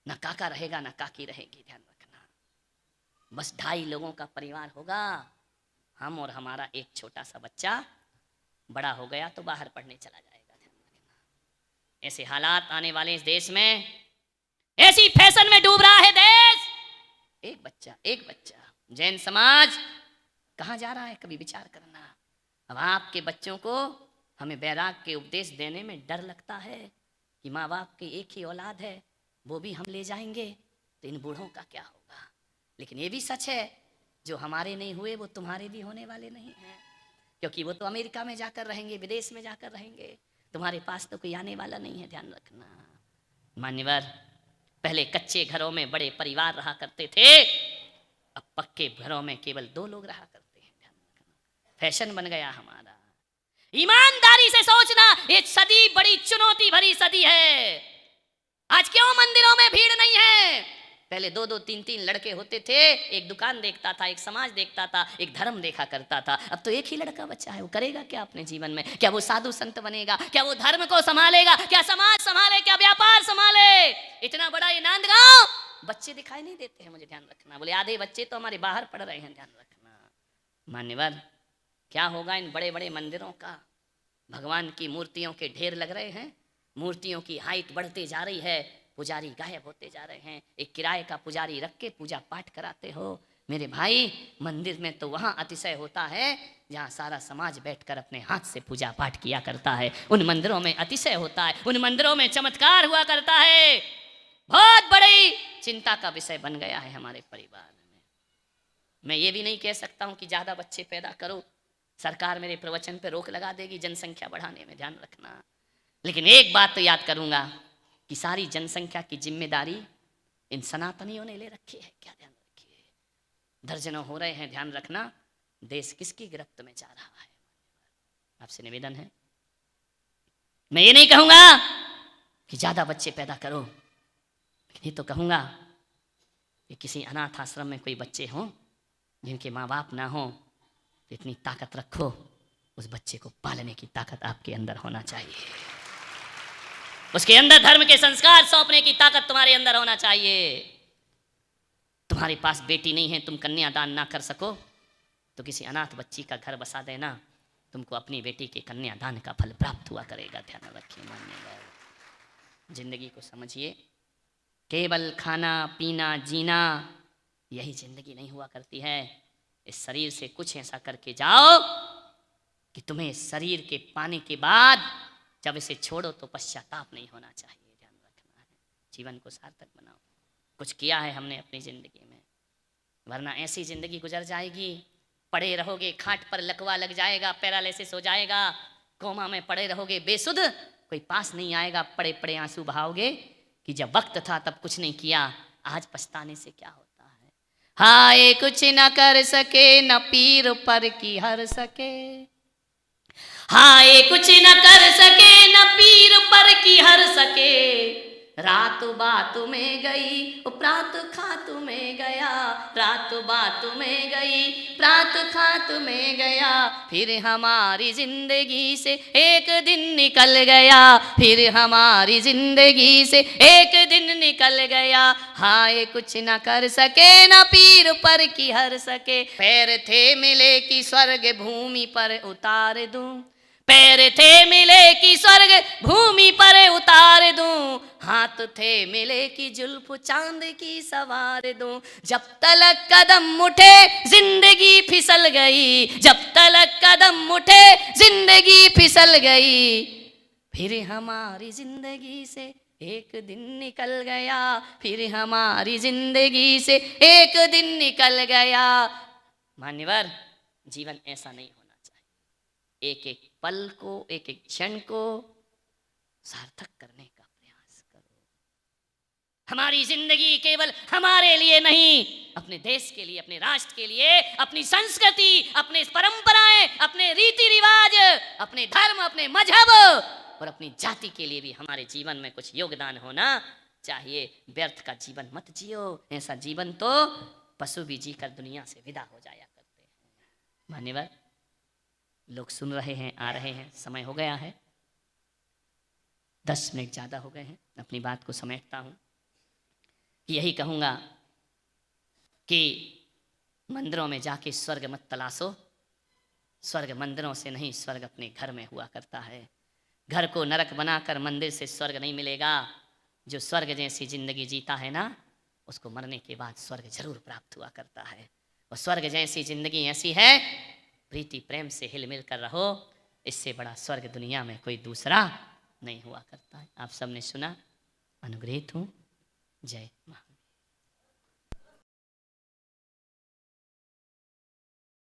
ना काका रहेगा, ना काकी रहेगी, ध्यान रखना। बस 2.5 लोगों का परिवार होगा, हम और हमारा एक छोटा सा बच्चा। बड़ा हो गया तो बाहर पढ़ने चला जाएगा, ध्यान रखना। ऐसे हालात आने वाले इस देश में, ऐसी फैशन में डूब रहा है देश। एक बच्चा जैन समाज कहाँ जा रहा है, कभी विचार करना। अब आपके बच्चों को हमें बैराग के उपदेश देने में डर लगता है कि माँ बाप की एक ही औलाद है, वो भी हम ले जाएंगे तो इन बूढ़ों का क्या होगा। लेकिन ये भी सच है, जो हमारे नहीं हुए वो तुम्हारे भी होने वाले नहीं हैं, क्योंकि वो तो अमेरिका में जाकर रहेंगे, विदेश में जाकर रहेंगे, तुम्हारे पास तो कोई आने वाला नहीं है, ध्यान रखना। मान्यवर, पहले कच्चे घरों में बड़े परिवार रहा करते थे, अब पक्के घरों में केवल 2 लोग रहा करते हैं, ध्यान रखना। फैशन बन गया हमारा। ईमानदारी से सोचना, ये सदी बड़ी चुनौती भरी सदी है। आज क्यों मंदिरों में भीड़ नहीं है? पहले 2-2, 3-3 लड़के होते थे, एक दुकान देखता था, एक समाज देखता था, एक धर्म देखा करता था। अब तो एक ही लड़का बच्चा है, वो करेगा क्या अपने जीवन में? क्या वो साधु संत बनेगा? क्या वो धर्म को संभालेगा? क्या समाज संभाले? क्या व्यापार संभाले? इतना बड़ा ये नांदगांव बच्चे दिखाई नहीं देते हैं, मुझे ध्यान रखना। बोले आधे बच्चे तो हमारे बाहर पड़ रहे हैं, ध्यान रखना। मान्यवर, क्या होगा इन बड़े बड़े मंदिरों का? भगवान की मूर्तियों के ढेर लग रहे हैं, मूर्तियों की हाइट बढ़ते जा रही है, पुजारी गायब होते जा रहे हैं। एक किराए का पुजारी रख के पूजा पाठ कराते हो। मेरे भाई, मंदिर में तो वहाँ अतिशय होता है जहाँ सारा समाज बैठकर अपने हाथ से पूजा पाठ किया करता है। उन मंदिरों में अतिशय होता है, उन मंदिरों में चमत्कार हुआ करता है। बहुत बड़ी चिंता का विषय बन गया है हमारे परिवार में। मैं ये भी नहीं कह सकता हूँ कि ज़्यादा बच्चे पैदा करो, सरकार मेरे प्रवचन पे रोक लगा देगी जनसंख्या बढ़ाने में, ध्यान रखना। लेकिन एक बात तो याद करूंगा कि सारी जनसंख्या की जिम्मेदारी इन सनातनियों ने ले रखी है। क्या ध्यान रखिए, दर्जनों हो रहे हैं, ध्यान रखना। देश किसकी गिरफ्त में जा रहा है? आपसे निवेदन है, मैं ये नहीं कहूंगा कि ज्यादा बच्चे पैदा करो, ये तो कहूंगा कि किसी अनाथ आश्रम में कोई बच्चे हों जिनके माँ बाप ना हो, तो इतनी ताकत रखो, उस बच्चे को पालने की ताकत आपके अंदर होना चाहिए। उसके अंदर धर्म के संस्कार सौंपने की ताकत तुम्हारे अंदर होना चाहिए। तुम्हारे पास बेटी नहीं है, तुम कन्यादान ना कर सको, तो किसी अनाथ बच्ची का घर बसा देना, तुमको अपनी बेटी के कन्यादान का फल प्राप्त हुआ करेगा। ध्यान रखिए, मानिएगा। जिंदगी को समझिए, केवल खाना पीना जीना यही जिंदगी नहीं हुआ करती है। इस शरीर से कुछ ऐसा करके जाओ कि तुम्हें शरीर के पाने के बाद जब इसे छोड़ो तो पश्चाताप नहीं होना चाहिए। ध्यान रखना है, जीवन को सार्थक बनाओ। कुछ किया है हमने अपनी ज़िंदगी में, वरना ऐसी ज़िंदगी गुजर जाएगी, पड़े रहोगे खाट पर, लकवा लग जाएगा, पैरालिसिस हो जाएगा, कोमा में पड़े रहोगे बेसुध, कोई पास नहीं आएगा, पड़े पड़े आंसू बहाओगे कि जब वक्त था तब कुछ नहीं किया, आज पछताने से क्या होता है। हाय कुछ न कर सके, न पीर पर की हर सके, हाय कुछ न कर सके, न पीर पर की हर सके, रात बात में गई प्रात खात में गया, रात बात में गई प्रात खात में गया, फिर हमारी जिंदगी से एक दिन निकल गया, फिर हमारी जिंदगी से एक दिन निकल गया। हाय कुछ न कर सके, न पीर पर की हर सके, पैर थे मिले कि स्वर्ग भूमि पर उतार दूं, पैर थे मिले कि स्वर्ग भूमि पर उतार दूं, हाथ थे मिले कि जुल्फ चांद की सवार दूं, जब तलक कदम उठे जिंदगी फिसल गई, जब तलक कदम उठे जिंदगी फिसल गई, फिर हमारी जिंदगी से एक दिन निकल गया, फिर हमारी जिंदगी से एक दिन निकल गया। मान्यवर, जीवन ऐसा नहीं होना चाहिए। एक एक पल को, एक एक क्षण को सार्थक करने का प्रयास करो। हमारी जिंदगी केवल हमारे लिए नहीं, अपने देश के लिए, अपने राष्ट्र के लिए, अपनी संस्कृति, अपने परंपराएं, अपने रीति रिवाज, अपने धर्म, अपने मजहब और अपनी जाति के लिए भी हमारे जीवन में कुछ योगदान होना चाहिए। व्यर्थ का जीवन मत जियो, ऐसा जीवन तो पशु भी जीकर दुनिया से विदा हो जाया करते हैं। मान्यवर, लोग सुन रहे हैं, आ रहे हैं, समय हो गया है, 10 मिनट ज़्यादा हो गए हैं। अपनी बात को समेटता हूँ, यही कहूँगा कि मंदिरों में जाके स्वर्ग मत तलाशो, स्वर्ग मंदिरों से नहीं, स्वर्ग अपने घर में हुआ करता है। घर को नरक बनाकर मंदिर से स्वर्ग नहीं मिलेगा। जो स्वर्ग जैसी जिंदगी जीता है ना, उसको मरने के बाद स्वर्ग जरूर प्राप्त हुआ करता है। और स्वर्ग जैसी जिंदगी ऐसी है, प्रीति प्रेम से हिल मिल कर रहो, इससे बड़ा स्वर्ग दुनिया में कोई दूसरा नहीं हुआ करता है। आप सबने सुना, अनुग्रहित हूँ। जय मां।